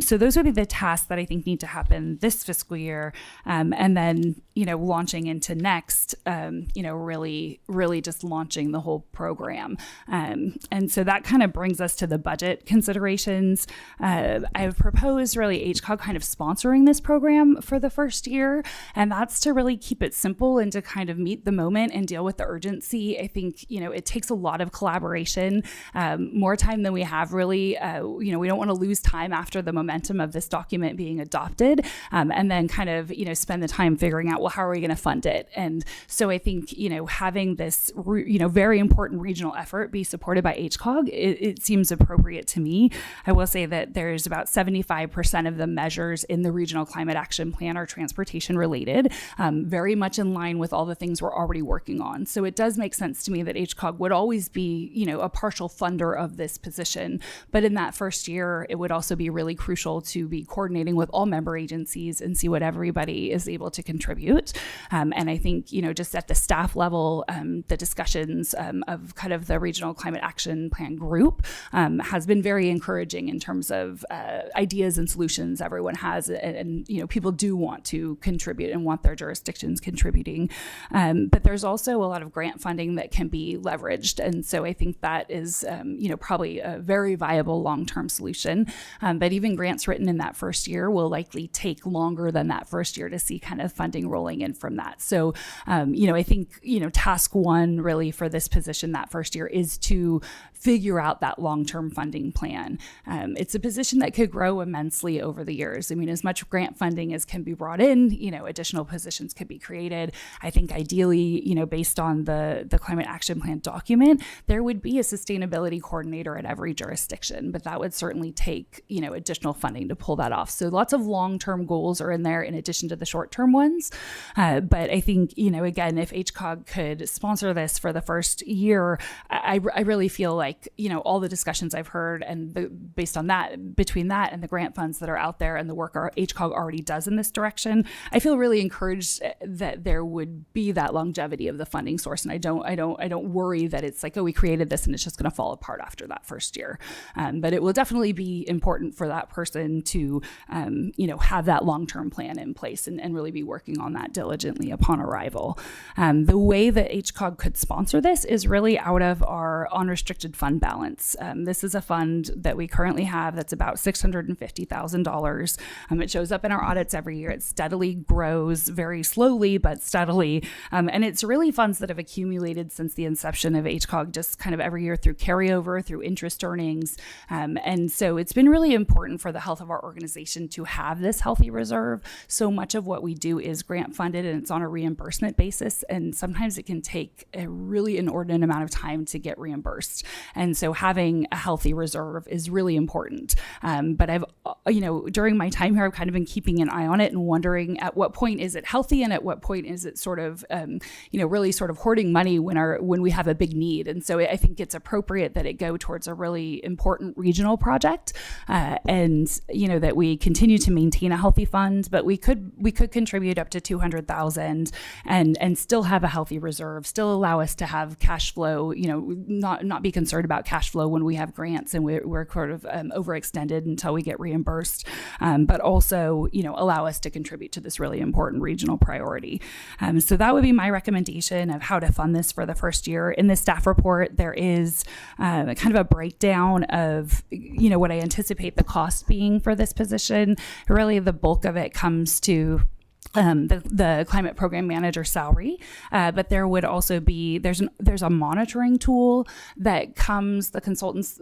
So those would be the tasks that I think need to happen this fiscal year. And then, launching into next, really just launching the whole program. And so that kind of brings us to the budget considerations. I've proposed really HCOG kind of sponsoring this program for the first year. And that's to really keep it simple and to kind of meet the moment and deal with the urgency. I think, it takes a lot of collaboration, more time than we have really. We don't want to lose time after the momentum of this document being adopted, and then kind of, spend the time figuring out, well, how are we going to fund it? And so I think, having this, very important regional effort be supported by HCOG, it seems appropriate to me. I will say that there's about 75% of the measures in the Regional Climate Action Plan are transportation related, very much in line with all the things we're already working on. So it does make sense to me that HCOG would always be, a partial funder of this position. But in that first year, it would also be really crucial to be coordinating with all member agencies and see what everybody is able to contribute. And I think, just at the staff level, the discussions of kind of the Regional Climate Action Plan group has been very encouraging in terms of ideas and solutions everyone has. And people do want to contribute and want their jurisdictions contributing. But there's also a lot of grant funding that can be leveraged. And so I think that is, probably a very viable long-term solution. But even grants written in that first year will likely take longer than that first year to see kind of funding rolling in from that. So, I think, task one really for this position that first year is to figure out that long-term funding plan. It's a position that could grow immensely over the years. I mean, as much grant funding as can be brought in, additional positions could be created. I think ideally, based on the Climate Action Plan document, there would be a sustainability coordinator at every jurisdiction, but that would certainly take, additional funding to pull that off. So lots of long-term goals are in there in addition to the short-term ones. But I think, again, if HCOG could sponsor this for the first year, I really feel like, all the discussions I've heard and based on that, between that and the grant funds that are out there and the work our HCOG already does in this direction, I feel really encouraged that there would be that longevity of the funding source. And I don't worry that it's like, oh, we created this and it's just going to fall apart after that first year. But it will definitely be important for that person to, have that long-term plan in place and really be working on that diligently upon arrival. The way that HCOG could sponsor this is really out of our unrestricted fund balance. This is a fund that we currently have that's about $650,000. It shows up in our audits every year. It steadily grows very slowly, but steadily. And it's really funds that have accumulated since the inception of HCOG, just kind of every year through carryover, through interest earnings. And so it's been really important for the health of our organization to have this healthy reserve. So much of what we do is grant funded and it's on a reimbursement basis. And sometimes it can take a really inordinate amount of time to get reimbursed. And so having a healthy reserve is really important. But I've, during my time here, I've kind of been keeping an eye on it and wondering at what point is it healthy and at what point is it sort of, really sort of hoarding money when we have a big need. And so I think it's appropriate that it go towards a really important regional project, and that we continue to maintain a healthy fund, but we could contribute up to $200,000 and still have a healthy reserve, still allow us to have cash flow, not be concerned about cash flow when we have grants and we're sort of overextended until we get reimbursed, but also, allow us to contribute to this really important regional priority. So that would be my recommendation of how to fund this for the first year. In the staff report, there is kind of a breakdown of, what I anticipate the cost being for this position. Really, the bulk of it comes to the climate program manager salary, but there would also be there's a monitoring tool that comes the consultants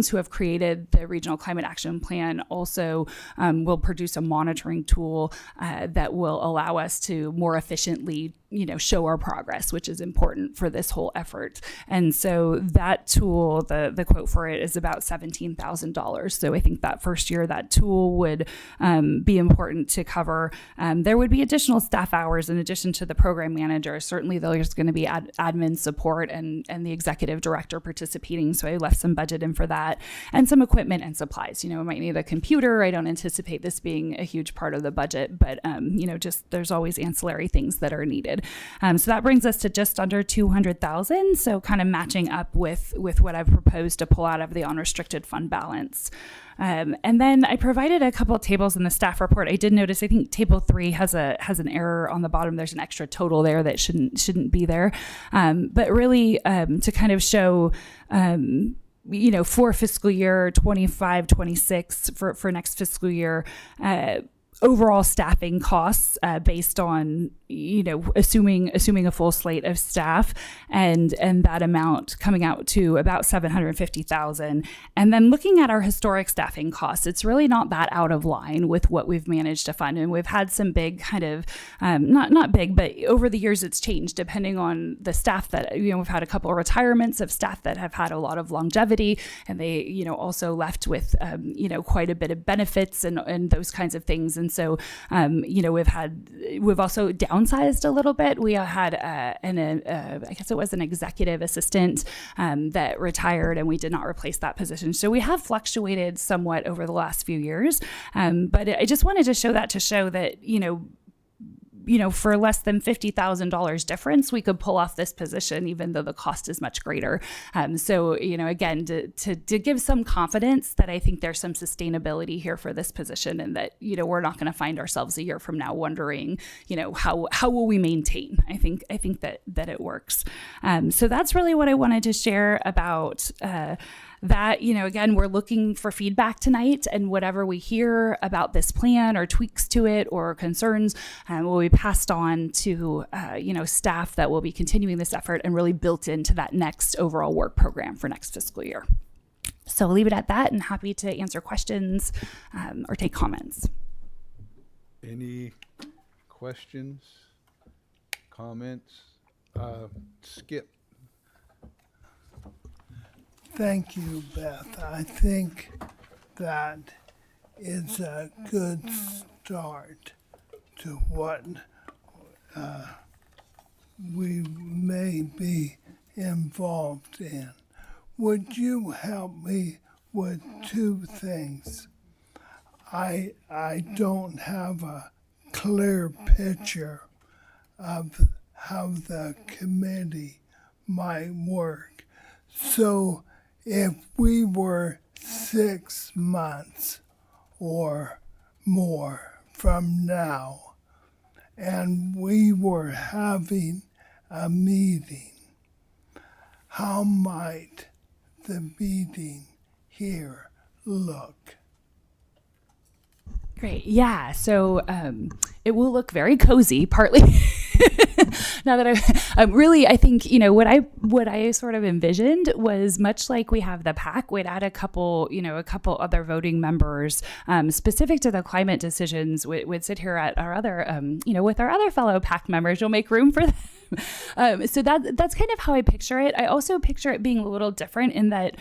who have created the regional climate action plan also will produce a monitoring tool that will allow us to more efficiently show our progress, which is important for this whole effort. And so that tool, the quote for it is about $17,000. So I think that first year that tool would be important to cover. There would be additional staff hours in addition to the program manager. Certainly there's going to be admin support and the executive director participating. So I left some budget in for that, and some equipment and supplies. I might need a computer. I don't anticipate this being a huge part of the budget, but just there's always ancillary things that are needed. So that brings us to just under 200,000. So kind of matching up with what I've proposed to pull out of the unrestricted fund balance. And then I provided a couple of tables in the staff report. I did notice, I think table 3 has an error on the bottom. There's an extra total there that shouldn't be there. But really to kind of show, for fiscal year 25, 26 for next fiscal year, overall staffing costs based on assuming a full slate of staff, and that amount coming out to about $750,000. And then looking at our historic staffing costs, it's really not that out of line with what we've managed to fund. And we've had some big kind of not big, but over the years it's changed depending on the staff that we've had a couple of retirements of staff that have had a lot of longevity, and they also left with quite a bit of benefits and those kinds of things. And so we've also downsized a little bit. We had I guess it was an executive assistant that retired, and we did not replace that position. So we have fluctuated somewhat over the last few years. But I just wanted to show that, for less than $50,000 difference, we could pull off this position, even though the cost is much greater. So, again, to give some confidence that I think there's some sustainability here for this position, and that, we're not going to find ourselves a year from now wondering, how will we maintain? I think that it works. So that's really what I wanted to share about that. Again, we're looking for feedback tonight, and whatever we hear about this plan or tweaks to it or concerns will be passed on to staff that will be continuing this effort and really built into that next overall work program for next fiscal year. So I'll leave it at that, and happy to answer questions or take comments. Any questions, comments? Skip. Thank you, Beth. I think that is a good start to what we may be involved in. Would you help me with 2 things? I don't have a clear picture of how the committee might work. So if we were 6 months or more from now, and we were having a meeting, how might the meeting here look? Great. Yeah. So it will look very cozy, partly. Now that I think, what I sort of envisioned was much like we have the PAC, we'd add a couple other voting members specific to the climate decisions. We'd sit here at our other, with our other fellow PAC members. You'll make room for them. So that's kind of how I picture it. I also picture it being a little different in that,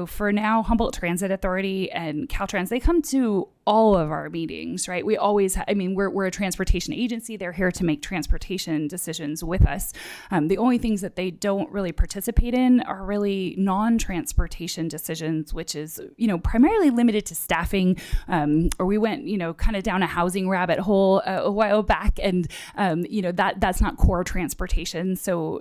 for now, Humboldt Transit Authority and Caltrans, they come to all of our meetings, right? We always, we're a transportation agency. They're here to make transportation decisions with us. The only things that they don't really participate in are really non-transportation decisions, which is, primarily limited to staffing. Or we went, kind of down a housing rabbit hole a while back, and, that's not core transportation. So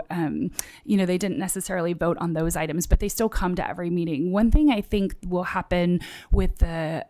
they didn't necessarily vote on those items, but they still come to every meeting. One thing I think will happen with the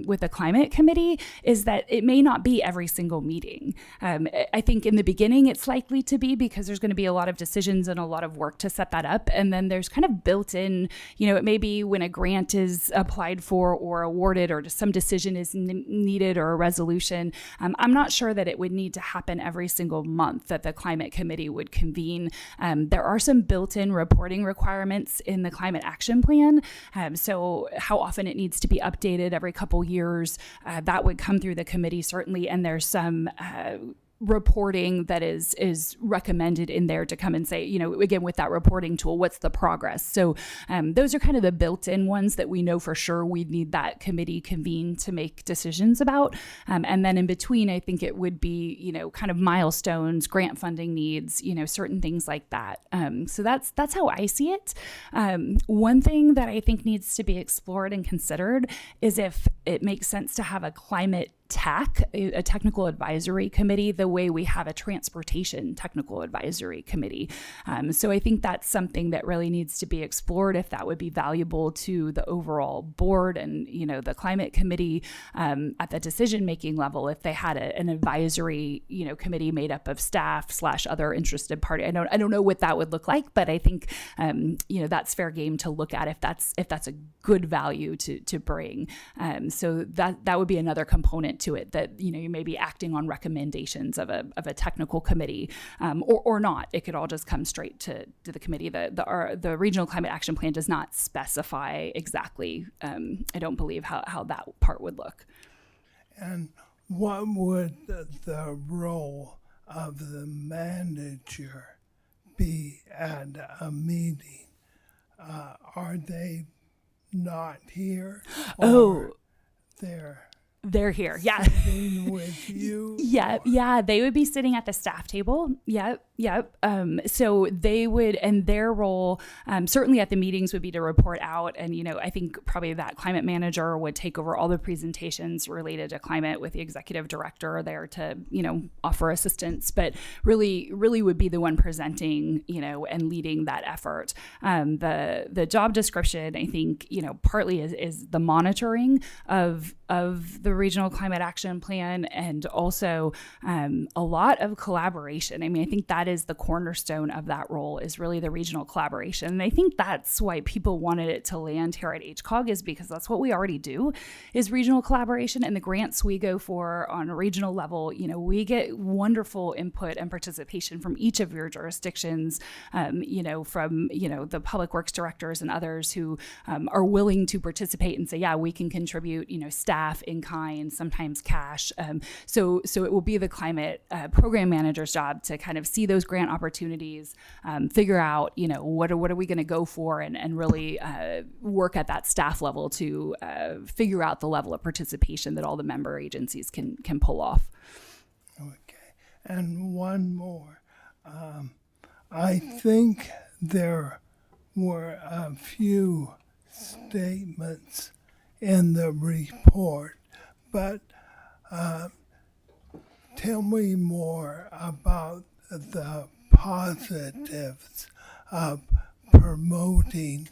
with the climate committee is that it may not be every single meeting. I think in the beginning it's likely to be because there's going to be a lot of decisions and a lot of work to set that up. And then there's kind of built in, it may be when a grant is applied for or awarded or some decision is needed or a resolution. I'm not sure that it would need to happen every single month that the climate committee would convene. There are some built-in reporting requirements in the climate action plan. So how often it needs to be updated every couple years, that would come through the committee certainly. And there's some reporting that is recommended in there to come and say, again, with that reporting tool, what's the progress? So those are kind of the built-in ones that we know for sure we'd need that committee convene to make decisions about. And then in between, I think it would be, kind of milestones, grant funding needs, certain things like that. So that's how I see it. One thing that I think needs to be explored and considered is if it makes sense to have a climate TAC, a technical advisory committee, the way we have a transportation technical advisory committee. So I think that's something that really needs to be explored, if that would be valuable to the overall board and, the climate committee at the decision-making level, if they had an advisory, committee made up of staff / other interested party. I don't know what that would look like, but I think, that's fair game to look at if that's a good value to bring. So that would be another component to it, that you may be acting on recommendations of a technical committee, or not. It could all just come straight to the committee. The regional climate action plan does not specify exactly, I don't believe, how that part would look. And what would the role of the manager be at a meeting? Are they not here? Or They're here. Yeah. Sitting with you? Yeah. They would be sitting at the staff table. Yep. So they would, and their role, certainly at the meetings, would be to report out. And, I think probably that climate manager would take over all the presentations related to climate, with the executive director there to, offer assistance, but really would be the one presenting, and leading that effort. The job description, I think, partly is the monitoring of the regional climate action plan, and also a lot of collaboration. I mean, I think that is the cornerstone of that role, is really the regional collaboration. And I think that's why people wanted it to land here at HCOG, is because that's what we already do, is regional collaboration. And the grants we go for on a regional level, we get wonderful input and participation from each of your jurisdictions, from the public works directors and others who are willing to participate and say, yeah, we can contribute, staff in kind, sometimes cash. So it will be the climate program manager's job to kind of see those grant opportunities, figure out, what are we going to go for, and really work at that staff level to figure out the level of participation that all the member agencies can pull off. Okay. And one more. I think there were a few statements in the report, but tell me more about the positives of promoting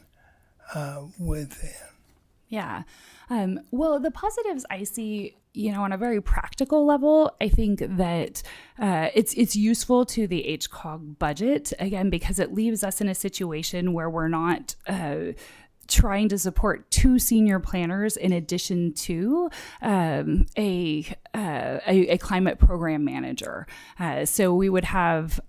within. Yeah. Well, the positives I see, on a very practical level, I think that it's useful to the HCOG budget, again, because it leaves us in a situation where we're not trying to support 2 senior planners in addition to a climate program manager. So we would have,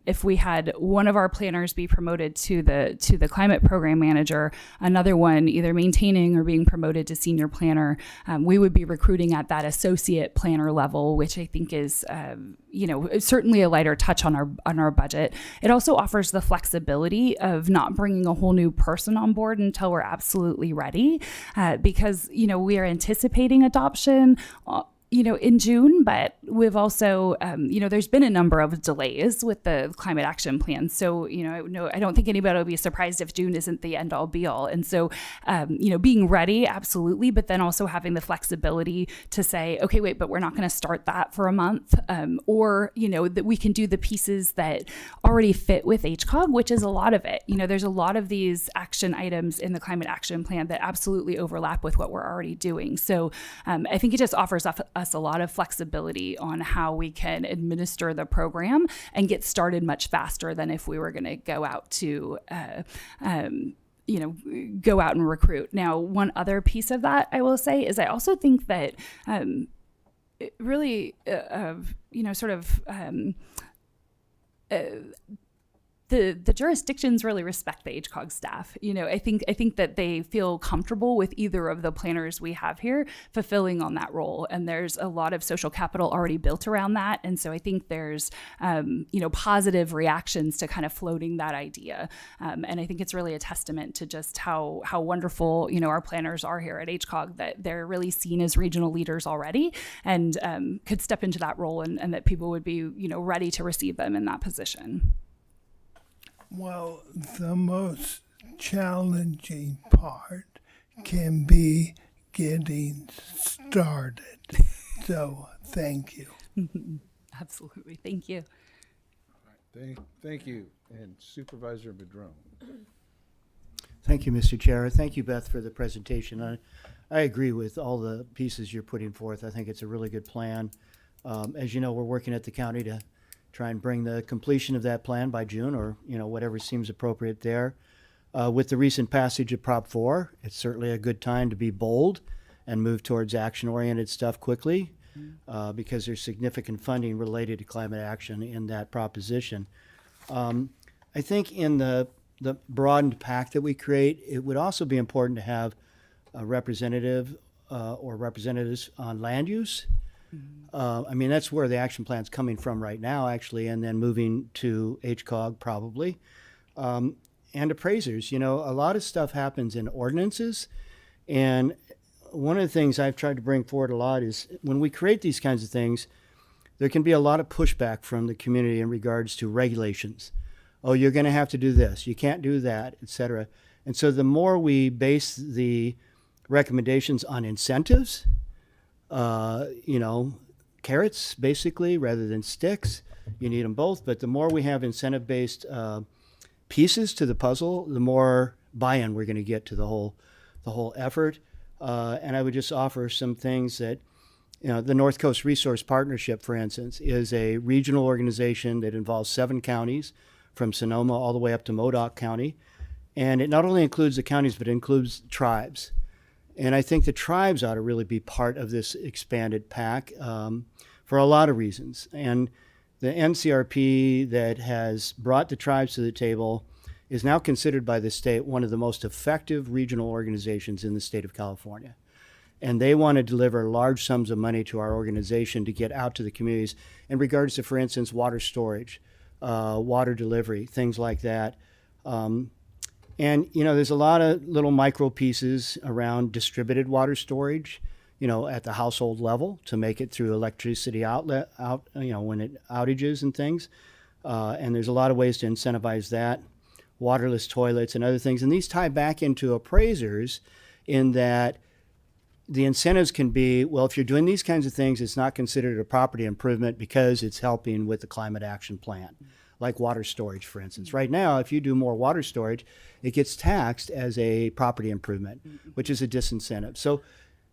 if we had one of our planners be promoted to the climate program manager, another one either maintaining or being promoted to senior planner, we would be recruiting at that associate planner level, which I think is certainly a lighter touch on our budget. It also offers the flexibility of not bringing a whole new person on board until we're absolutely ready, because we are anticipating adoption in June, but we've also, there's been a number of delays with the climate action plan. So, I don't think anybody will be surprised if June isn't the end all be all. And so, being ready, absolutely, but then also having the flexibility to say, okay, wait, but we're not going to start that for a month, or, that we can do the pieces that already fit with HCOG, which is a lot of it. There's a lot of these action items in the climate action plan that absolutely overlap with what we're already doing. So I think it just offers us a lot of flexibility on how we can administer the program and get started much faster than if we were going to go out to go out and recruit. Now, one other piece of that I will say is I also think that it really, the jurisdictions really respect the HCOG staff. I think that they feel comfortable with either of the planners we have here fulfilling on that role. And there's a lot of social capital already built around that. And so I think there's, positive reactions to kind of floating that idea. And I think it's really a testament to just how wonderful, our planners are here at HCOG, that they're really seen as regional leaders already and could step into that role and that people would be, ready to receive them in that position. Well, the most challenging part can be getting started. So, thank you. Absolutely. Thank you. Thank you. And Supervisor Bedrone. Thank you, Mr. Chair. Thank you, Beth, for the presentation. I agree with all the pieces you're putting forth. I think it's a really good plan. As you know, we're working at the county to try and bring the completion of that plan by June, or whatever seems appropriate there. With the recent passage of Prop 4, it's certainly a good time to be bold and move towards action-oriented stuff quickly, because there's significant funding related to climate action in that proposition. I think in the broadened pack that we create, it would also be important to have a representative or representatives on land use. That's where the action plan's coming from right now, actually, and then moving to HCOG probably. And appraisers, a lot of stuff happens in ordinances. And one of the things I've tried to bring forward a lot is when we create these kinds of things, there can be a lot of pushback from the community in regards to regulations. Oh, you're going to have to do this, you can't do that, et cetera. And so the more we base the recommendations on incentives, carrots basically rather than sticks. You need them both, but the more we have incentive-based pieces to the puzzle, the more buy-in we're going to get to the whole effort. And I would just offer some things that, the North Coast Resource Partnership, for instance, is a regional organization that involves 7 counties from Sonoma all the way up to Modoc County. And it not only includes the counties, but it includes tribes. And I think the tribes ought to really be part of this expanded pack for a lot of reasons. And the NCRP that has brought the tribes to the table is now considered by the state one of the most effective regional organizations in the state of California. And they want to deliver large sums of money to our organization to get out to the communities in regards to, for instance, water storage, water delivery, things like that. And, there's a lot of little micro pieces around distributed water storage, at the household level to make it through electricity when it outages and things. And there's a lot of ways to incentivize that, waterless toilets and other things. And these tie back into appraisers in that the incentives can be, well, if you're doing these kinds of things, it's not considered a property improvement because it's helping with the climate action plan. Like water storage, for instance. Right now, if you do more water storage, it gets taxed as a property improvement, which is a disincentive. So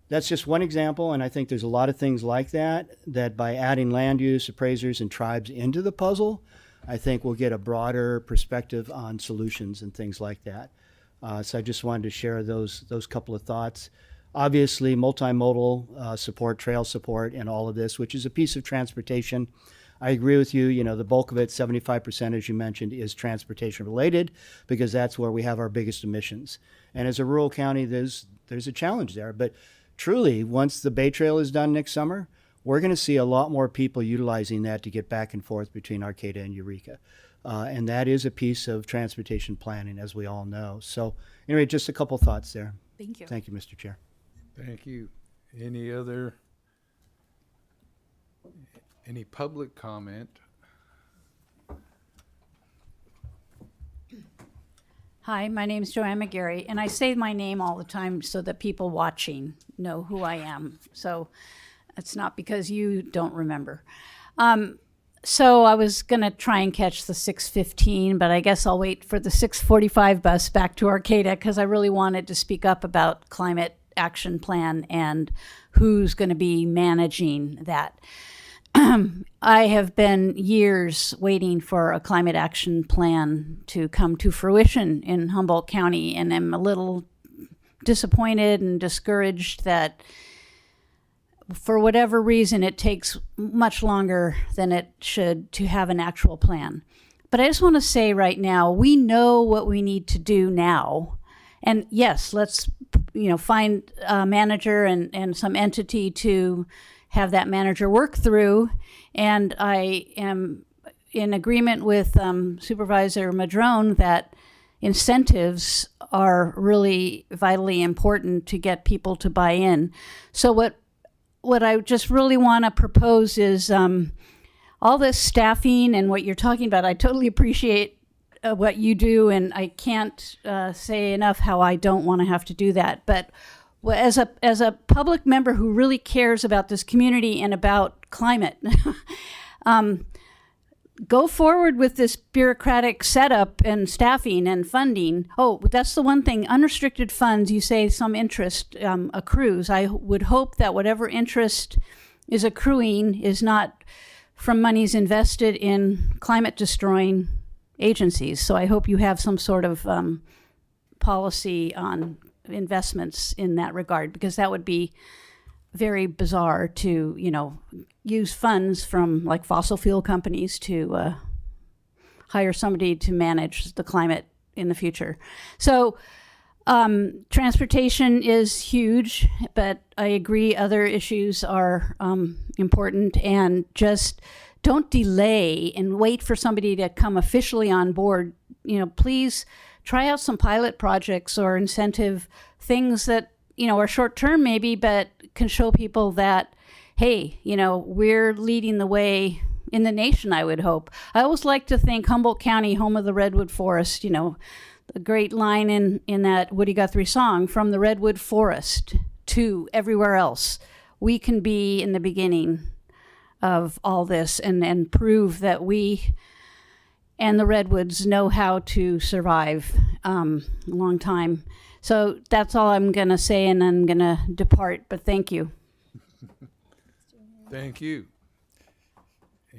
that's just one example, and I think there's a lot of things like that by adding land use, appraisers, and tribes into the puzzle, I think we'll get a broader perspective on solutions and things like that. So I just wanted to share those couple of thoughts. Obviously, multimodal support, trail support, and all of this, which is a piece of transportation. I agree with you. The bulk of it, 75%, as you mentioned, is transportation related because that's where we have our biggest emissions. And as a rural county, there's a challenge there. But truly, once the Bay Trail is done next summer, we're going to see a lot more people utilizing that to get back and forth between Arcata and Eureka. And that is a piece of transportation planning, as we all know. So anyway, just a couple thoughts there. Thank you. Thank you, Mr. Chair. Thank you. Any other Any public comment? Hi, my name is Joanne McGarry, and I say my name all the time so that people watching know who I am. So it's not because you don't remember. So I was going to try and catch the 6:15, but I guess I'll wait for the 6:45 bus back to Arcata because I really wanted to speak up about climate action plan and who's going to be managing that. I have been years waiting for a climate action plan to come to fruition in Humboldt County, and I'm a little disappointed and discouraged that for whatever reason it takes much longer than it should to have an actual plan. But I just want to say right now, we know what we need to do now. And yes, let's find a manager and some entity to have that manager work through. And I am in agreement with Supervisor Madrone that incentives are really vitally important to get people to buy in. So what I just really want to propose is all this staffing and what you're talking about. I totally appreciate what you do, and I can't say enough how I don't want to have to do that. But as a public member who really cares about this community and about climate, go forward with this bureaucratic setup and staffing and funding. Oh, that's the one thing. Unrestricted funds, you say some interest accrues. I would hope that whatever interest is accruing is not from monies invested in climate destroying agencies. So I hope you have some sort of policy on investments in that regard, because that would be very bizarre to, use funds from like fossil fuel companies to hire somebody to manage the climate in the future. So transportation is huge, but I agree other issues are important, and just don't delay and wait for somebody to come officially on board. Please try out some pilot projects or incentive things that, are short term maybe, but can show people that, hey, we're leading the way in the nation, I would hope. I always like to think Humboldt County, home of the redwood forest, the great line in that Woody Guthrie song, from the redwood forest to everywhere else. We can be in the beginning of all this and prove that we and the redwoods know how to survive a long time. So that's all I'm going to say, and I'm going to depart, but thank you. Thank you.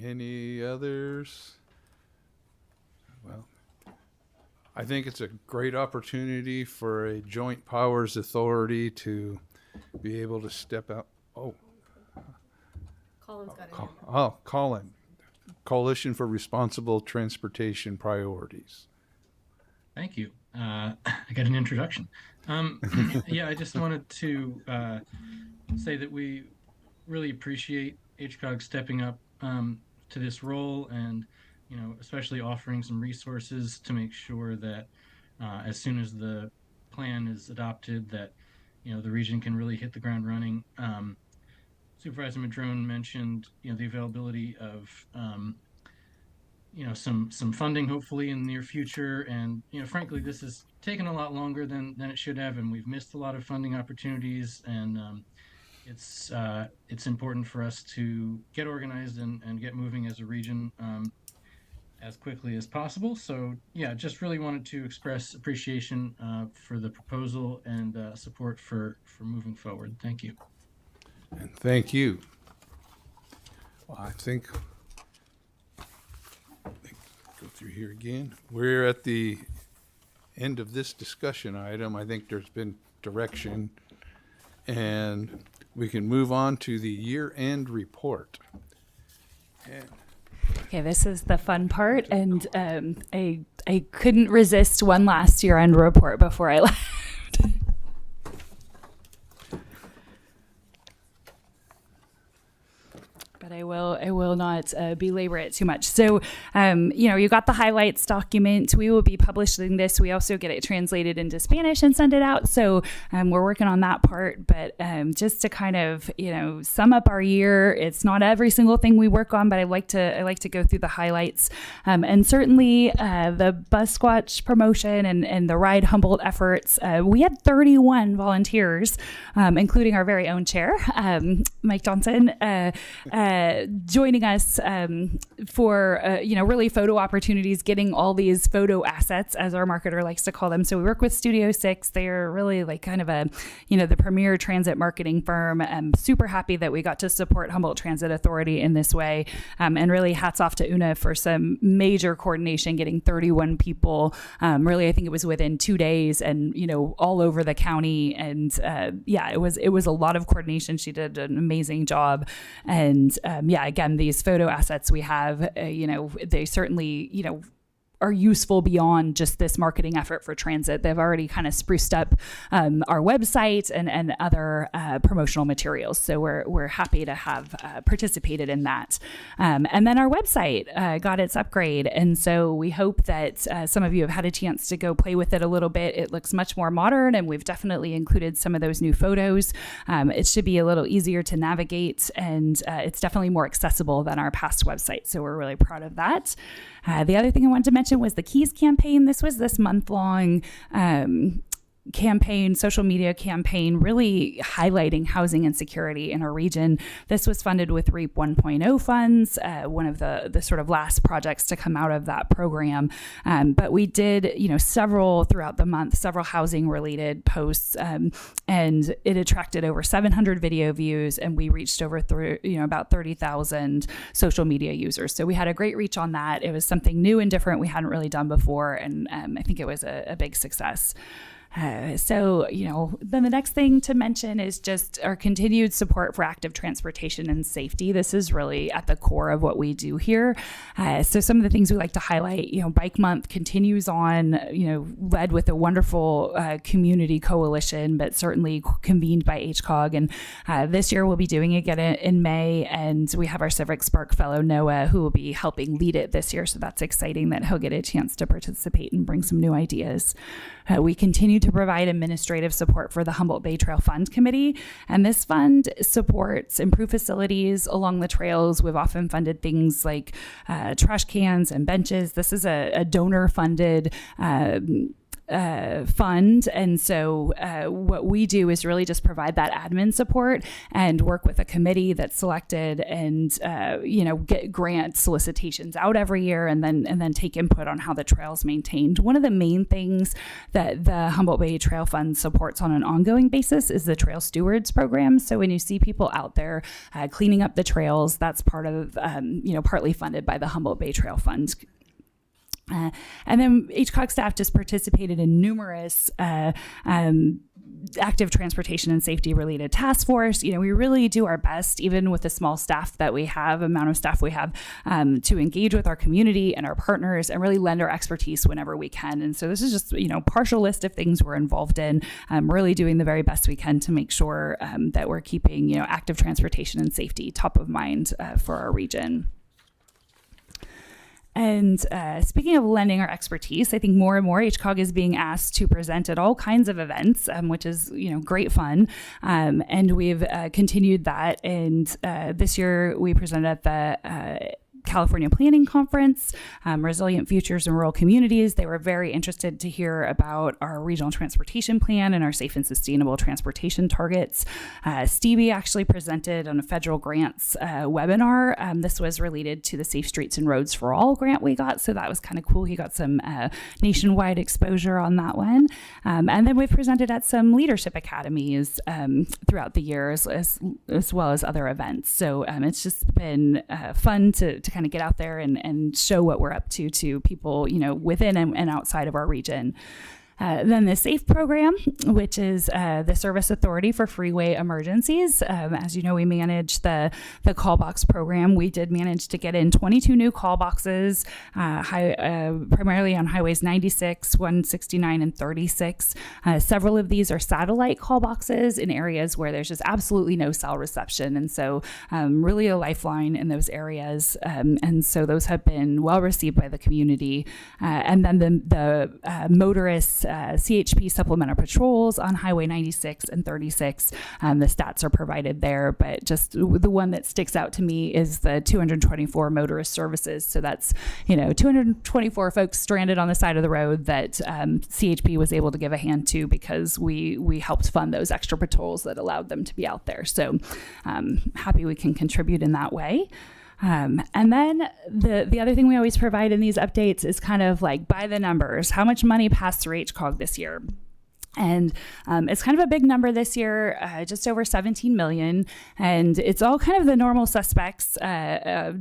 Any others? Well, I think it's a great opportunity for a joint powers authority to be able to step out. Colin's got it. Colin. Coalition for Responsible Transportation Priorities. Thank you. I got an introduction. Yeah, I just wanted to say that we really appreciate HCOG stepping up to this role, and especially offering some resources to make sure that as soon as the plan is adopted, that the region can really hit the ground running. Supervisor Madrone mentioned the availability of some funding hopefully in the near future, and frankly this has taken a lot longer than it should have, and we've missed a lot of funding opportunities, and it's important for us to get organized and get moving as a region as quickly as possible. So yeah, just really wanted to express appreciation for the proposal and support for moving forward. Thank you. And thank you. Well, I think go through here again. We're at the end of this discussion item. I think there's been direction, and we can move on to the year-end report. And Okay, this is the fun part, and I couldn't resist one last year-end report before I left. But I will not not belabor it too much. So, you got the highlights document. We will be publishing this. We also get it translated into Spanish and send it out. So we're working on that part. But just to kind of, sum up our year, it's not every single thing we work on, but I like to go through the highlights. And certainly the Bus Squatch promotion and the Ride Humboldt efforts, we had 31 volunteers, including our very own chair, Mike Johnson, joining us for, really photo opportunities, getting all these photo assets, as our marketer likes to call them. So we work with Studio 6. They're really like kind of a, the premier transit marketing firm. I'm super happy that we got to support Humboldt Transit Authority in this way. And really hats off to Una for some major coordination, getting 31 people. Really, I think it was within 2 days and, all over the county. And it was a lot of coordination. She did an amazing job. And again, these photo assets we have, they certainly, are useful beyond just this marketing effort for transit. They've already kind of spruced up our website and other promotional materials. So we're happy to have participated in that. And then our website got its upgrade. And so we hope that some of you have had a chance to go play with it a little bit. It looks much more modern, and we've definitely included some of those new photos. It should be a little easier to navigate, and it's definitely more accessible than our past website. So we're really proud of that. The other thing I wanted to mention was the Keys campaign. This was this month-long campaign, social media campaign, really highlighting housing insecurity in our region. This was funded with REAP 1.0 funds, one of the sort of last projects to come out of that program. But we did, several throughout the month, several housing related posts, and it attracted over 700 video views, and we reached over about 30,000 social media users. So we had a great reach on that. It was something new and different we hadn't really done before, and I think it was a big success. Then the next thing to mention is just our continued support for active transportation and safety. This is really at the core of what we do here. So some of the things we like to highlight, Bike Month continues on, led with a wonderful community coalition, but certainly convened by HCOG. And this year we'll be doing it again in May, and we have our Civic Spark fellow, Noah, who will be helping lead it this year. So that's exciting that he'll get a chance to participate and bring some new ideas. We continue to provide administrative support for the Humboldt Bay Trail Fund Committee, and this fund supports improved facilities along the trails. We've often funded things like trash cans and benches. This is a donor-funded fund, and so what we do is really just provide that admin support and work with a committee that's selected, and get grant solicitations out every year, and then take input on how the trail's maintained. One of the main things that the Humboldt Bay Trail Fund supports on an ongoing basis is the Trail Stewards program. So when you see people out there cleaning up the trails, that's part of partly funded by the Humboldt Bay Trail Fund. And then HCOG staff just participated in numerous active transportation and safety related task force. We really do our best, even with the small staff that we have, amount of staff we have, to engage with our community and our partners and really lend our expertise whenever we can. And so this is just, partial list of things we're involved in, really doing the very best we can to make sure that we're keeping, active transportation and safety top of mind for our region. And speaking of lending our expertise, I think more and more HCOG is being asked to present at all kinds of events, which is, great fun. And we've continued that. And this year we presented at the California Planning Conference, Resilient Futures in Rural Communities. They were very interested to hear about our regional transportation plan and our safe and sustainable transportation targets. Stevie actually presented on a federal grants webinar. This was related to the Safe Streets and Roads for All grant we got, so that was kind of cool. He got some nationwide exposure on that one. And then we've presented at some leadership academies throughout the years, as well as other events. So it's just been fun to kind of get out there and show what we're up to people, within and outside of our region. Then the SAFE program, which is the Service Authority for Freeway Emergencies. As you know, we manage the call box program. We did manage to get in 22 new call boxes, primarily on highways 96, 169, and 36. Several of these are satellite call boxes in areas where there's just absolutely no cell reception. And so really a lifeline in those areas. And so those have been well received by the community. And then the motorists CHP supplemental patrols on Highway 96 and 36. The stats are provided there, but just the one that sticks out to me is the 224 motorist services. So that's, 224 folks stranded on the side of the road that CHP was able to give a hand to because we helped fund those extra patrols that allowed them to be out there. So happy we can contribute in that way. And then the other thing we always provide in these updates is kind of like by the numbers, how much money passed through HCOG this year. And it's kind of a big number this year, just over 17 million. And it's all kind of the normal suspects. I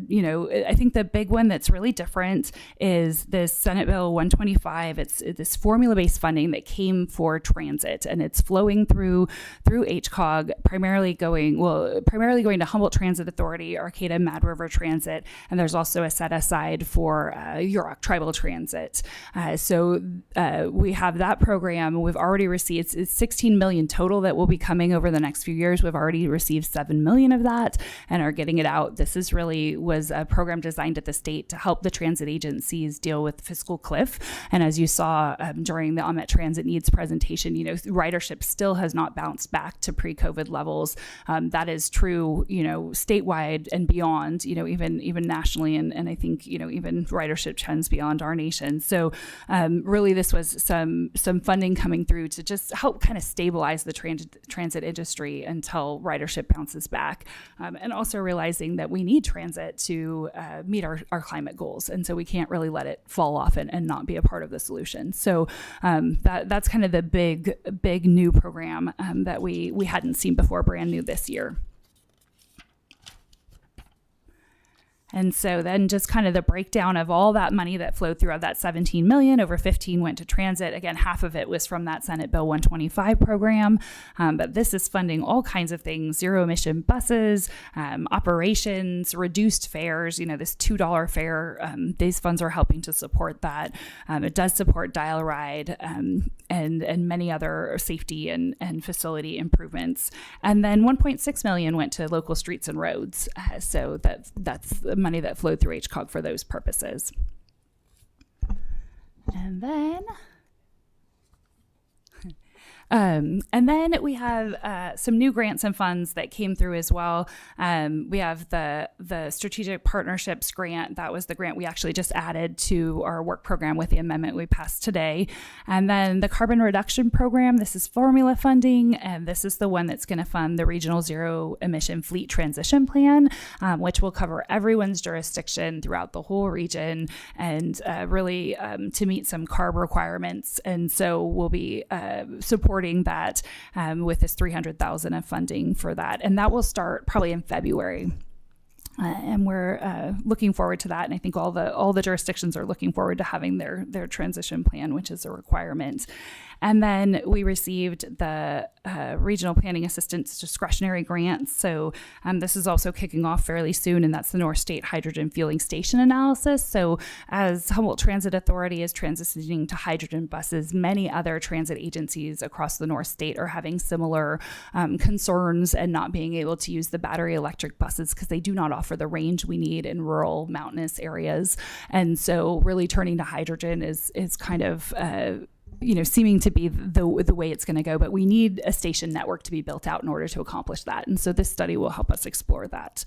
think the big one that's really different is this Senate Bill 125. It's this formula-based funding that came for transit, and it's flowing through HCOG, primarily going to Humboldt Transit Authority, Arcata Mad River Transit, and there's also a set aside for Yurok Tribal Transit. So we have that program. We've already received, it's 16 million total that will be coming over the next few years. We've already received 7 million of that and are getting it out. This was a program designed at the state to help the transit agencies deal with fiscal cliff. And as you saw during the OnMet Transit Needs presentation, ridership still has not bounced back to pre-COVID levels. That is true, statewide and beyond, even nationally, and I think, even ridership trends beyond our nation. So really this was some funding coming through to just help kind of stabilize the transit industry until ridership bounces back. And also realizing that we need transit to meet our climate goals. And so we can't really let it fall off and not be a part of the solution. So that's kind of the big new program that we hadn't seen before, brand new this year. And so then just kind of the breakdown of all that money that flowed through, of that 17 million, over 15 went to transit. Again, half of it was from that Senate Bill 125 program. But this is funding all kinds of things: zero emission buses, operations, reduced fares, this $2 fare. These funds are helping to support that. It does support dial ride and many other safety and facility improvements. And then 1.6 million went to local streets and roads. So that's money that flowed through HCOG for those purposes. And then we have some new grants and funds that came through as well. We have the Strategic Partnerships Grant. That was the grant we actually just added to our work program with the amendment we passed today. And then the Carbon Reduction Program. This is formula funding, and this is the one that's going to fund the Regional Zero Emission Fleet Transition Plan, which will cover everyone's jurisdiction throughout the whole region and really to meet some CARB requirements. And so we'll be supporting that with this $300,000 of funding for that, and that will start probably in February. And we're looking forward to that, and I think all the jurisdictions are looking forward to having their transition plan, which is a requirement. And then we received the Regional Planning Assistance Discretionary Grants. So this is also kicking off fairly soon, and that's the North State Hydrogen Fueling Station Analysis. So as Humboldt Transit Authority is transitioning to hydrogen buses, many other transit agencies across the North State are having similar concerns and not being able to use the battery electric buses because they do not offer the range we need in rural mountainous areas. And so really turning to hydrogen is kind of seeming to be the way it's going to go, but we need a station network to be built out in order to accomplish that. And so this study will help us explore that.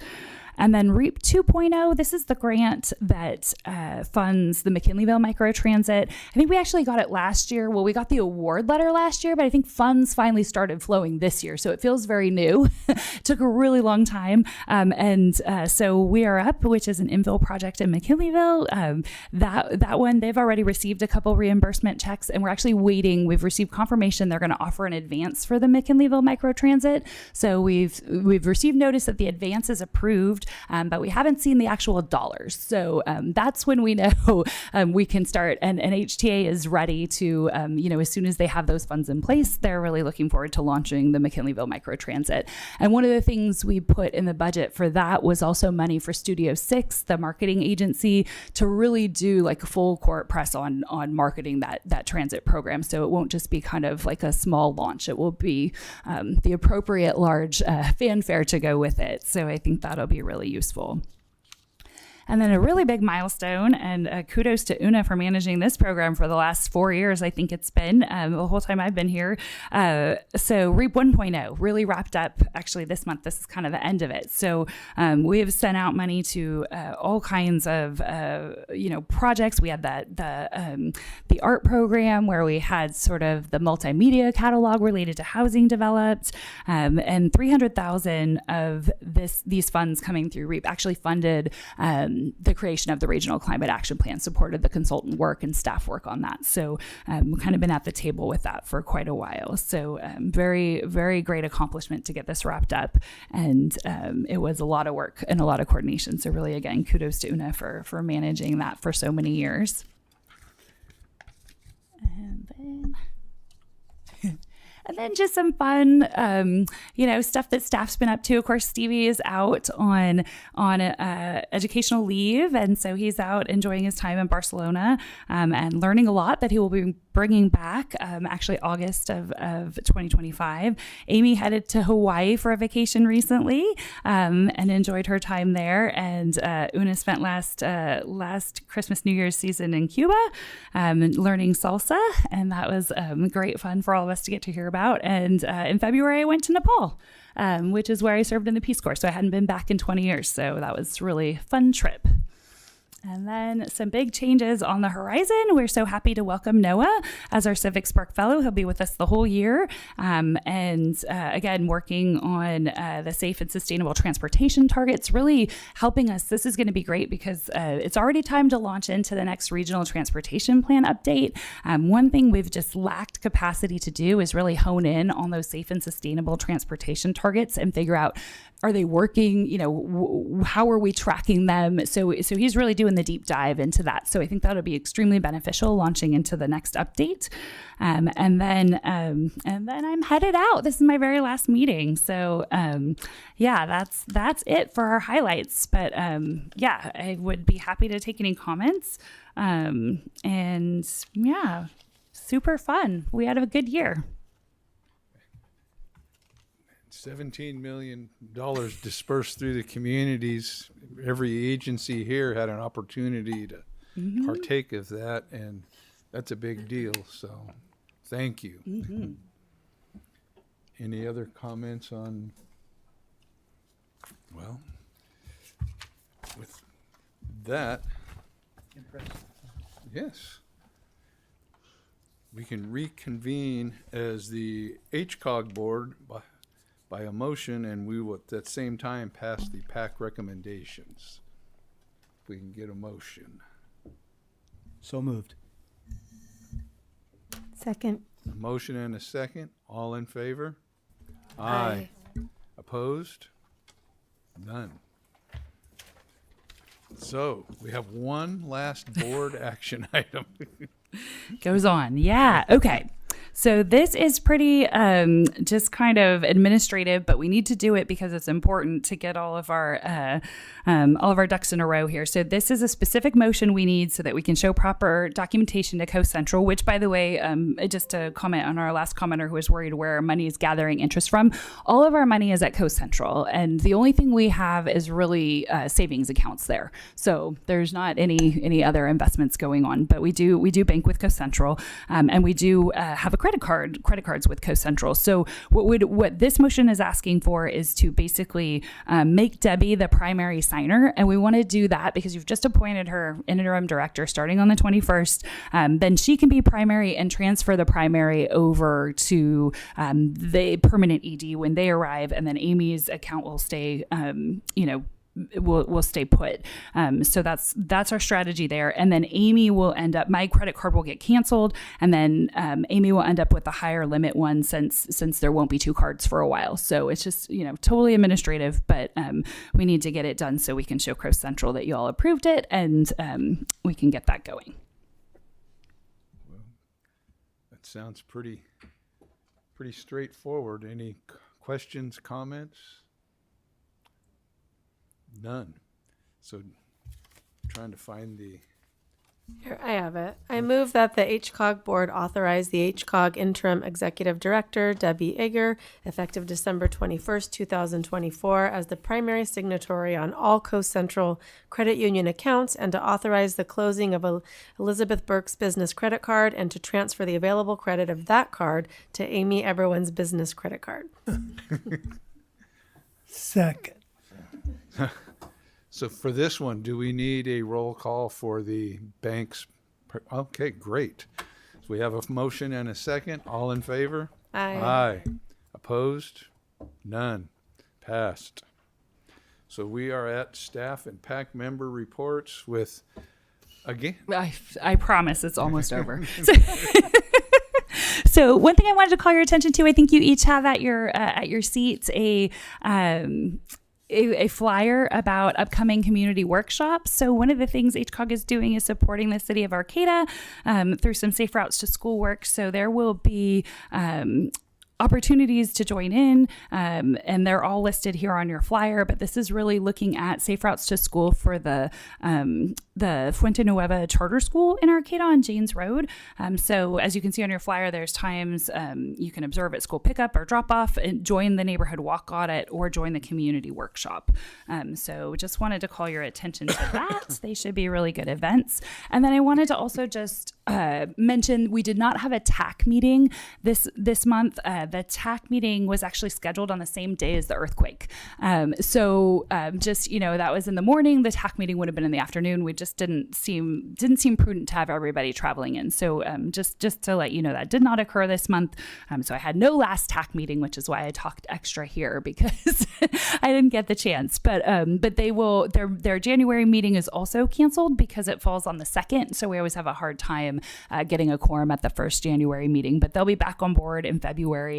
And then REAP 2.0, this is the grant that funds the McKinleyville Microtransit. I think we actually got it last year. Well, we got the award letter last year, but I think funds finally started flowing this year. So it feels very new. Took a really long time. So We Are Up, which is an infill project in McKinleyville, that one, they've already received a couple reimbursement checks, and we're actually waiting. We've received confirmation they're going to offer an advance for the McKinleyville Microtransit. So we've received notice that the advance is approved. but we haven't seen the actual dollars. So that's when we know we can start. And HTA is ready to, as soon as they have those funds in place, they're really looking forward to launching the McKinleyville Microtransit. And one of the things we put in the budget for that was also money for Studio 6, the marketing agency, to really do like a full court press on marketing that transit program. So it won't just be kind of like a small launch. It will be the appropriate large fanfare to go with it. So I think that'll be really useful. And then a really big milestone, and kudos to Una for managing this program for the last 4 years, I think it's been, the whole time I've been here. So REAP 1.0 really wrapped up actually this month. This is kind of the end of it. So we have sent out money to all kinds of, projects. We had the art program where we had sort of the multimedia catalog related to housing developed, and 300,000 of these funds coming through REAP actually funded the creation of the Regional Climate Action Plan, supported the consultant work and staff work on that. So we've kind of been at the table with that for quite a while. So very, very great accomplishment to get this wrapped up. And it was a lot of work and a lot of coordination. So really, again, kudos to Una for managing that for so many years. And then just some fun, stuff that staff's been up to. Of course, Stevie is out on educational leave, and so he's out enjoying his time in Barcelona and learning a lot that he will be bringing back actually August of 2025. Amy headed to Hawaii for a vacation recently and enjoyed her time there. And Una spent last Christmas, New Year's season in Cuba learning salsa. And that was great fun for all of us to get to hear about. And in February, I went to Nepal, which is where I served in the Peace Corps. So I hadn't been back in 20 years. So that was really a fun trip. And then some big changes on the horizon. We're so happy to welcome Noah as our Civic Spark Fellow. He'll be with us the whole year. Again, working on the safe and sustainable transportation targets, really helping us. This is going to be great because it's already time to launch into the next regional transportation plan update. One thing we've just lacked capacity to do is really hone in on those safe and sustainable transportation targets and figure out, are they working? How are we tracking them? So he's really doing the deep dive into that. So I think that'll be extremely beneficial launching into the next update. And then I'm headed out. This is my very last meeting. So that's it for our highlights. But I would be happy to take any comments. Super fun. We had a good year. $17 million dispersed through the communities. Every agency here had an opportunity to partake of that, and that's a big deal. So thank you. Mm-hmm. Any other comments on, well, with that, impressive. Yes. We can reconvene as the HCOG board by a motion, and we will at that same time pass the PAC recommendations. If we can get a motion. So moved. Second. A motion and a second. All in favor? Aye. Opposed? None. So we have one last board action item. Goes on. Yeah. Okay. So this is pretty just kind of administrative, but we need to do it because it's important to get all of our ducks in a row here. So this is a specific motion we need so that we can show proper documentation to Coast Central, which, by the way, just to comment on our last commenter who was worried where money is gathering interest from, all of our money is at Coast Central, and the only thing we have is really savings accounts there. So there's not any other investments going on, but we do bank with Coast Central, and we do have a credit cards with Coast Central. So what this motion is asking for is to basically make Debbie the primary signer, and we want to do that because you've just appointed her interim director starting on the 21st. Then she can be primary and transfer the primary over to the permanent ED when they arrive, and then Amy's account will stay will stay put. So that's our strategy there. And then Amy will end up, my credit card will get canceled, and then Amy will end up with the higher limit one since there won't be two cards for a while. So it's just, totally administrative, but we need to get it done so we can show Coast Central that you all approved it, and we can get that going. That sounds pretty straightforward. Any questions, comments? None. So trying to find the... Here, I have it. I move that the HCOG board authorize the HCOG interim executive director, Debbie Egger, effective December 21st, 2024, as the primary signatory on all Coast Central credit union accounts, and to authorize the closing of Elizabeth Burke's business credit card, and to transfer the available credit of that card to Amy Eberwin's business credit card. Second. So for this one, do we need a roll call for the bank's? Okay, great. So we have a motion and a second. All in favor? Aye. Aye. Opposed? None. Passed. So we are at staff and PAC member reports with, again, I promise it's almost over. So one thing I wanted to call your attention to, I think you each have at your seats a flyer about upcoming community workshops. So one of the things HCOG is doing is supporting the city of Arcata through some safe routes to school work. So there will be opportunities to join in, and they're all listed here on your flyer, but this is really looking at safe routes to school for the Fuente Nueva Charter School in Arcata on Janes Road. So as you can see on your flyer, there's times you can observe at school pickup or drop off, and join the neighborhood walk audit, or join the community workshop. So just wanted to call your attention to that. They should be really good events. And then I wanted to also just mention, we did not have a TAC meeting this month. The TAC meeting was actually scheduled on the same day as the earthquake. So that was in the morning. The TAC meeting would have been in the afternoon. We just didn't seem prudent to have everybody traveling in. So just to let you know, that did not occur this month. So I had no last TAC meeting, which is why I talked extra here, because I didn't get the chance. But they will, their January meeting is also canceled because it falls on the 2nd. So we always have a hard time getting a quorum at the first January meeting, but they'll be back on board in February.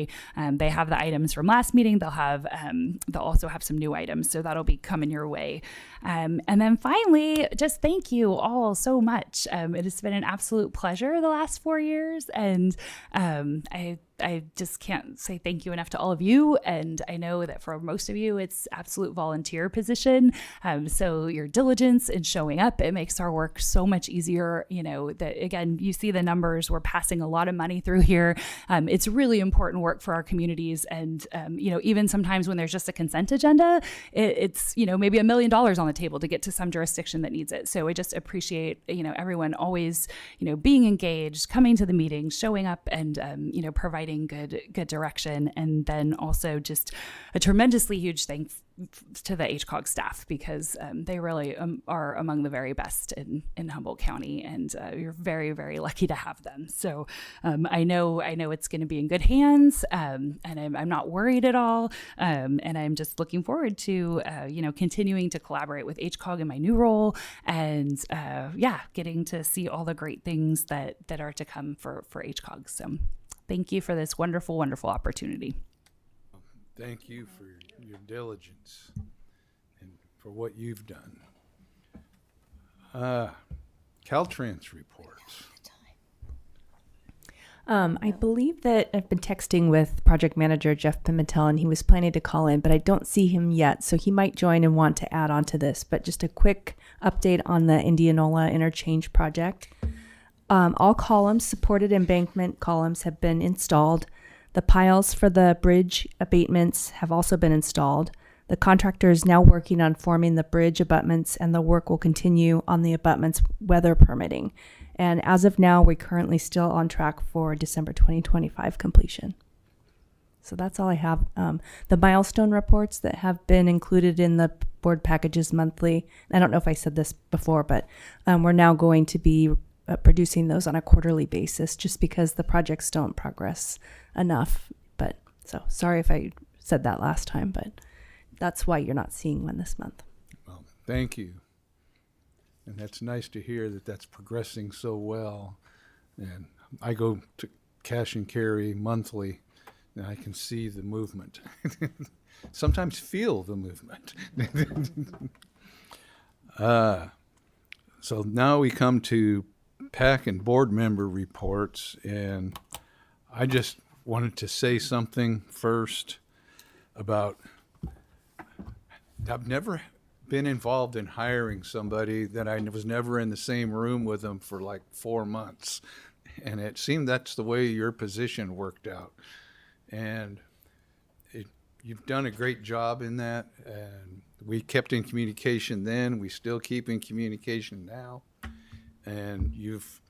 They have the items from last meeting. They'll also have some new items, so that'll be coming your way. And then finally, just thank you all so much. It has been an absolute pleasure the last 4 years, and I just can't say thank you enough to all of you. And I know that for most of you, it's absolute volunteer position. So your diligence in showing up, it makes our work so much easier. That again, you see the numbers, we're passing a lot of money through here. It's really important work for our communities. And, even sometimes when there's just a consent agenda, it's, maybe $1 million on the table to get to some jurisdiction that needs it. So I just appreciate, everyone always, being engaged, coming to the meetings, showing up, and, providing good direction. And then also just a tremendously huge thanks to the HCOG staff, because they really are among the very best in Humboldt County, and you're very, very lucky to have them. So I know it's going to be in good hands, and I'm not worried at all. And I'm just looking forward to continuing to collaborate with HCOG in my new role, and getting to see all the great things that are to come for HCOG. So thank you for this wonderful, wonderful opportunity. thank you for your diligence and for what you've done. Caltrans reports. I believe that I've been texting with project manager Jeff Pimentel, and he was planning to call in, but I don't see him yet, so he might join and want to add on to this. But just a quick update on the Indianola interchange project. All columns, supported embankment columns, have been installed. The piles for the bridge abatements have also been installed. The contractor is now working on forming the bridge abutments, and the work will continue on the abutments, weather permitting. And as of now, we're currently still on track for December 2025 completion. So that's all I have. The milestone reports that have been included in the board packages monthly, I don't know if I said this before, but we're now going to be producing those on a quarterly basis, just because the projects don't progress enough. But so sorry if I said that last time, but that's why you're not seeing one this month. Well, Thank you. And that's nice to hear that that's progressing so well. And I go to cash and carry monthly, and I can see the movement. Sometimes feel the movement. So now we come to PAC and board member reports, and I just wanted to say something first about, I've never been involved in hiring somebody that I was never in the same room with them for like 4 months. And it seemed that's the way your position worked out. And you've done a great job in that. And we kept in communication then. We still keep in communication now. And you've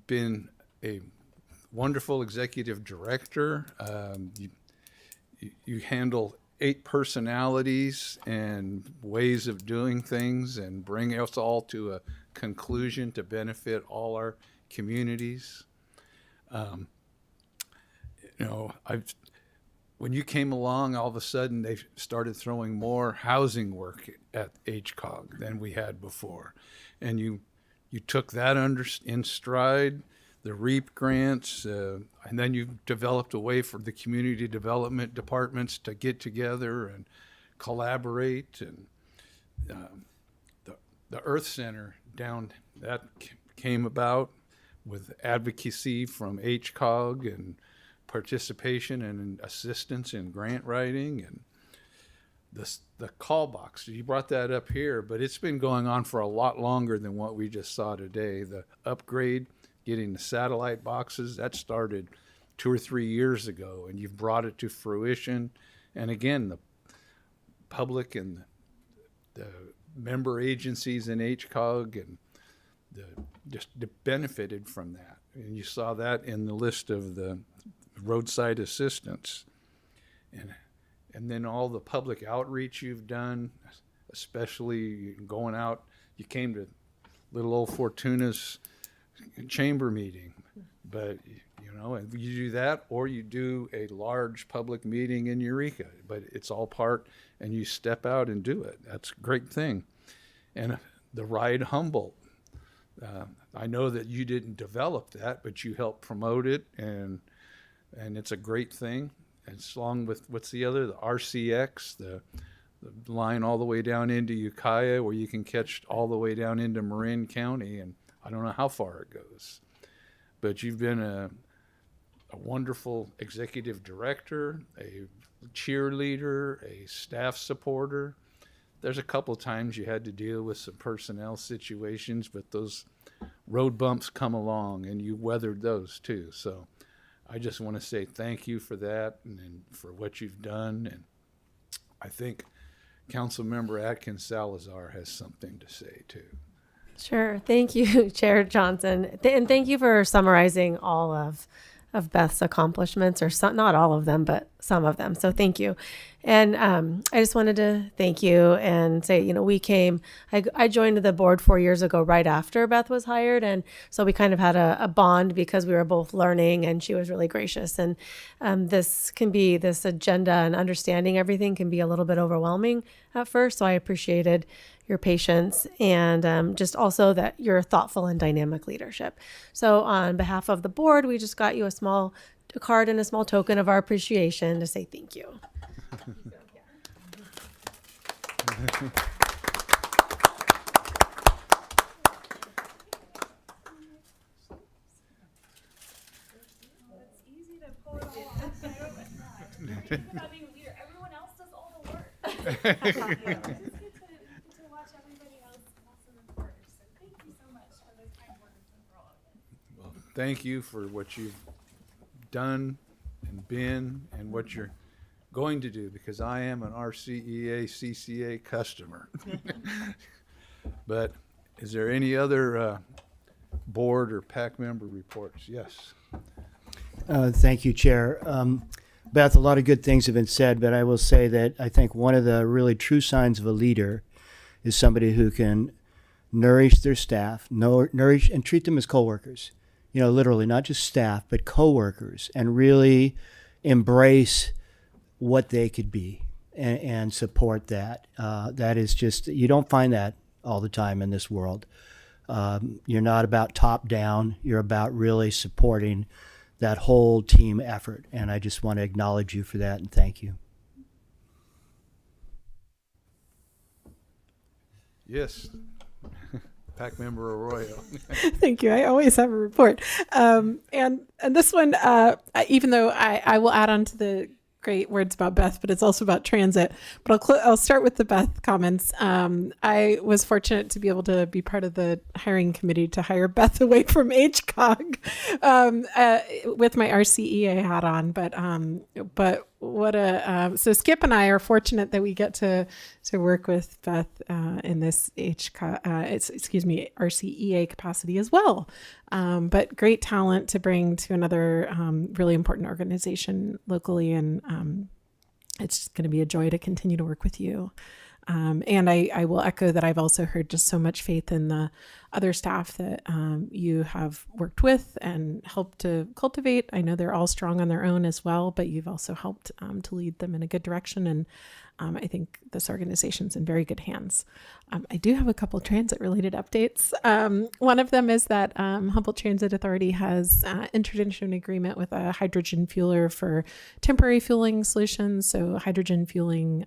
been a wonderful executive director. You handle 8 personalities and ways of doing things and bring us all to a conclusion to benefit all our communities. When you came along, all of a sudden they started throwing more housing work at HCOG than we had before. And you took that in stride, the REAP grants, and then you developed a way for the community development departments to get together and collaborate. And the Earth Center down, that came about with advocacy from HCOG and participation and assistance in grant writing. And the call box, you brought that up here, but it's been going on for a lot longer than what we just saw today. The upgrade, getting the satellite boxes, that started 2 or 3 years ago, and you've brought it to fruition. And again, the public and the member agencies in HCOG and just benefited from that. And you saw that in the list of the roadside assistance. And then all the public outreach you've done, especially going out, you came to little old Fortuna's chamber meeting, but and you do that, or you do a large public meeting in Eureka, but it's all part, and you step out and do it. That's a great thing. And the Ride Humboldt, I know that you didn't develop that, but you helped promote it, and it's a great thing. It's along with, what's the other, the RCX, the line all the way down into Ukiah, where you can catch all the way down into Marin County, and I don't know how far it goes. But you've been a wonderful executive director, a cheerleader, a staff supporter. There's a couple times you had to deal with some personnel situations, but those road bumps come along, and you weathered those too. So I just want to say thank you for that and for what you've done. And I think Councilmember Atkins Salazar has something to say too. Sure. Thank you, Chair Johnson. And thank you for summarizing all of Beth's accomplishments, or some, not all of them, but some of them. So thank you. And I just wanted to thank you and say, I joined the board 4 years ago, right after Beth was hired. And so we kind of had a bond because we were both learning, and she was really gracious. And this agenda and understanding everything can be a little bit overwhelming at first. So I appreciated your patience and just also that you're thoughtful and dynamic leadership. So on behalf of the board, we just got you a small card and a small token of our appreciation to say thank you. Everyone else does all the work. Thank you for what you've done and been and what you're going to do, because I am an RCEA CCA customer. But is there any other board or PAC member reports? Yes. Thank you, Chair. Beth, a lot of good things have been said, but I will say that I think one of the really true signs of a leader is somebody who can nourish their staff, nourish and treat them as coworkers. Literally, not just staff, but coworkers, and really embrace what they could be. and support that. That is just, you don't find that all the time in this world. You're not about top down, you're about really supporting that whole team effort. And I just want to acknowledge you for that and thank you. Yes. PAC member Arroyo. Thank you. I always have a report. And this one, even though I will add on to the great words about Beth, but it's also about transit. But I'll start with the Beth comments. I was fortunate to be able to be part of the hiring committee to hire Beth away from HCOG with my RCEA hat on. But what so Skip and I are fortunate that we get to work with Beth in this RCEA capacity as well. But great talent to bring to another really important organization locally, and it's going to be a joy to continue to work with you. And I will echo that I've also heard just so much faith in the other staff that you have worked with and helped to cultivate. I know they're all strong on their own as well, but you've also helped to lead them in a good direction. And I think this organization's in very good hands. I do have a couple transit related updates. One of them is that Humboldt Transit Authority has entered into an agreement with a hydrogen fueler for temporary fueling solutions. So hydrogen fueling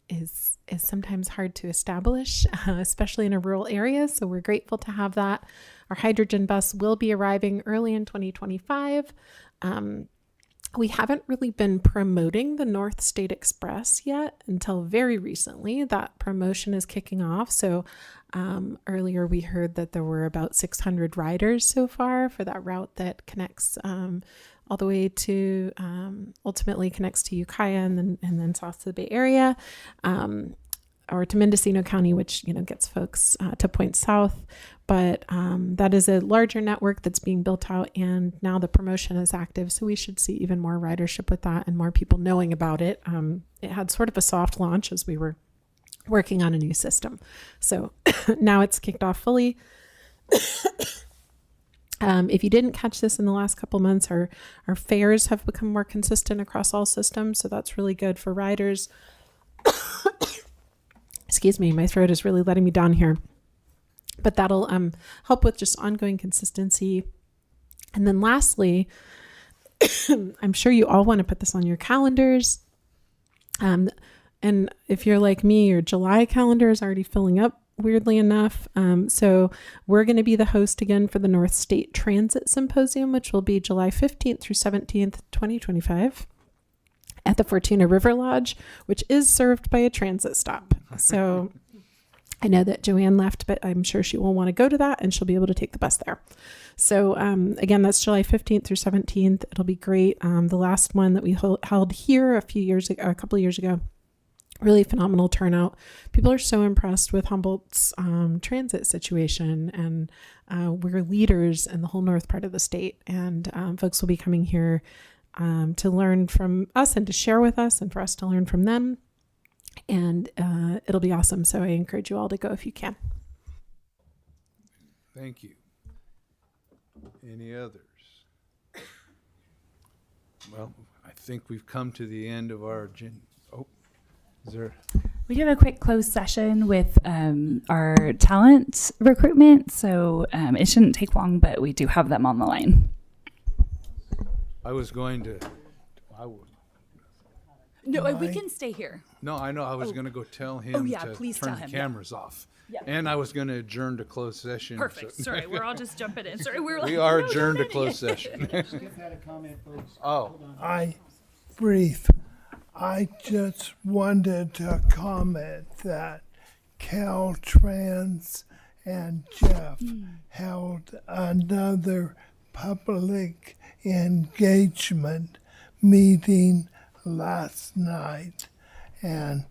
is sometimes hard to establish, especially in a rural area. So we're grateful to have that. Our hydrogen bus will be arriving early in 2025. We haven't really been promoting the North State Express yet until very recently. That promotion is kicking off. So earlier we heard that there were about 600 riders so far for that route that connects all the way to ultimately connects to Ukiah and then south to the Bay Area, or to Mendocino County, which gets folks to Point South. But that is a larger network that's being built out, and now the promotion is active, so we should see even more ridership with that and more people knowing about it. It had sort of a soft launch as we were working on a new system, so now it's kicked off fully. If you didn't catch this in the last couple months, our fares have become more consistent across all systems, so that's really good for riders. Excuse me, my throat is really letting me down here. But that'll help with just ongoing consistency. And then lastly, I'm sure you all want to put this on your calendars. And if you're like me, your July calendar is already filling up, weirdly enough. So we're going to be the host again for the North State Transit Symposium, which will be July 15th through 17th, 2025 at the Fortuna River Lodge, which is served by a transit stop. So I know that Joanne left, but I'm sure she will want to go to that and she'll be able to take the bus there. So again, that's July 15th through 17th. It'll be great. The last one that we held here a couple of years ago, really phenomenal turnout. People are so impressed with Humboldt's transit situation, and we're leaders in the whole north part of the state. And folks will be coming here to learn from us and to share with us and for us to learn from them. And it'll be awesome. So I encourage you all to go if you can. Thank you. Any others? Well, I think we've come to the end of our agenda. Oh, is there? We do have a quick closed session with our talent recruitment, so it shouldn't take long, but we do have them on the line. I was going to. No, we can stay here. No, I know. I was going to go tell him to please turn tell the him, cameras off. Yeah. And I was going to adjourn to closed session. Perfect. So- Sorry, we're all just jumping in. Sorry, we're We are adjourned to closed session. Skip had a comment, folks. Oh, I brief. I just wanted to comment that Caltrans and Jeff held another public engagement meeting last night, and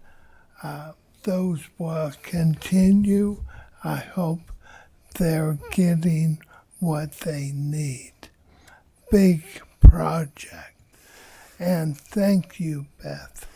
those will continue. I hope they're getting what they need. Big project. And thank you, Beth.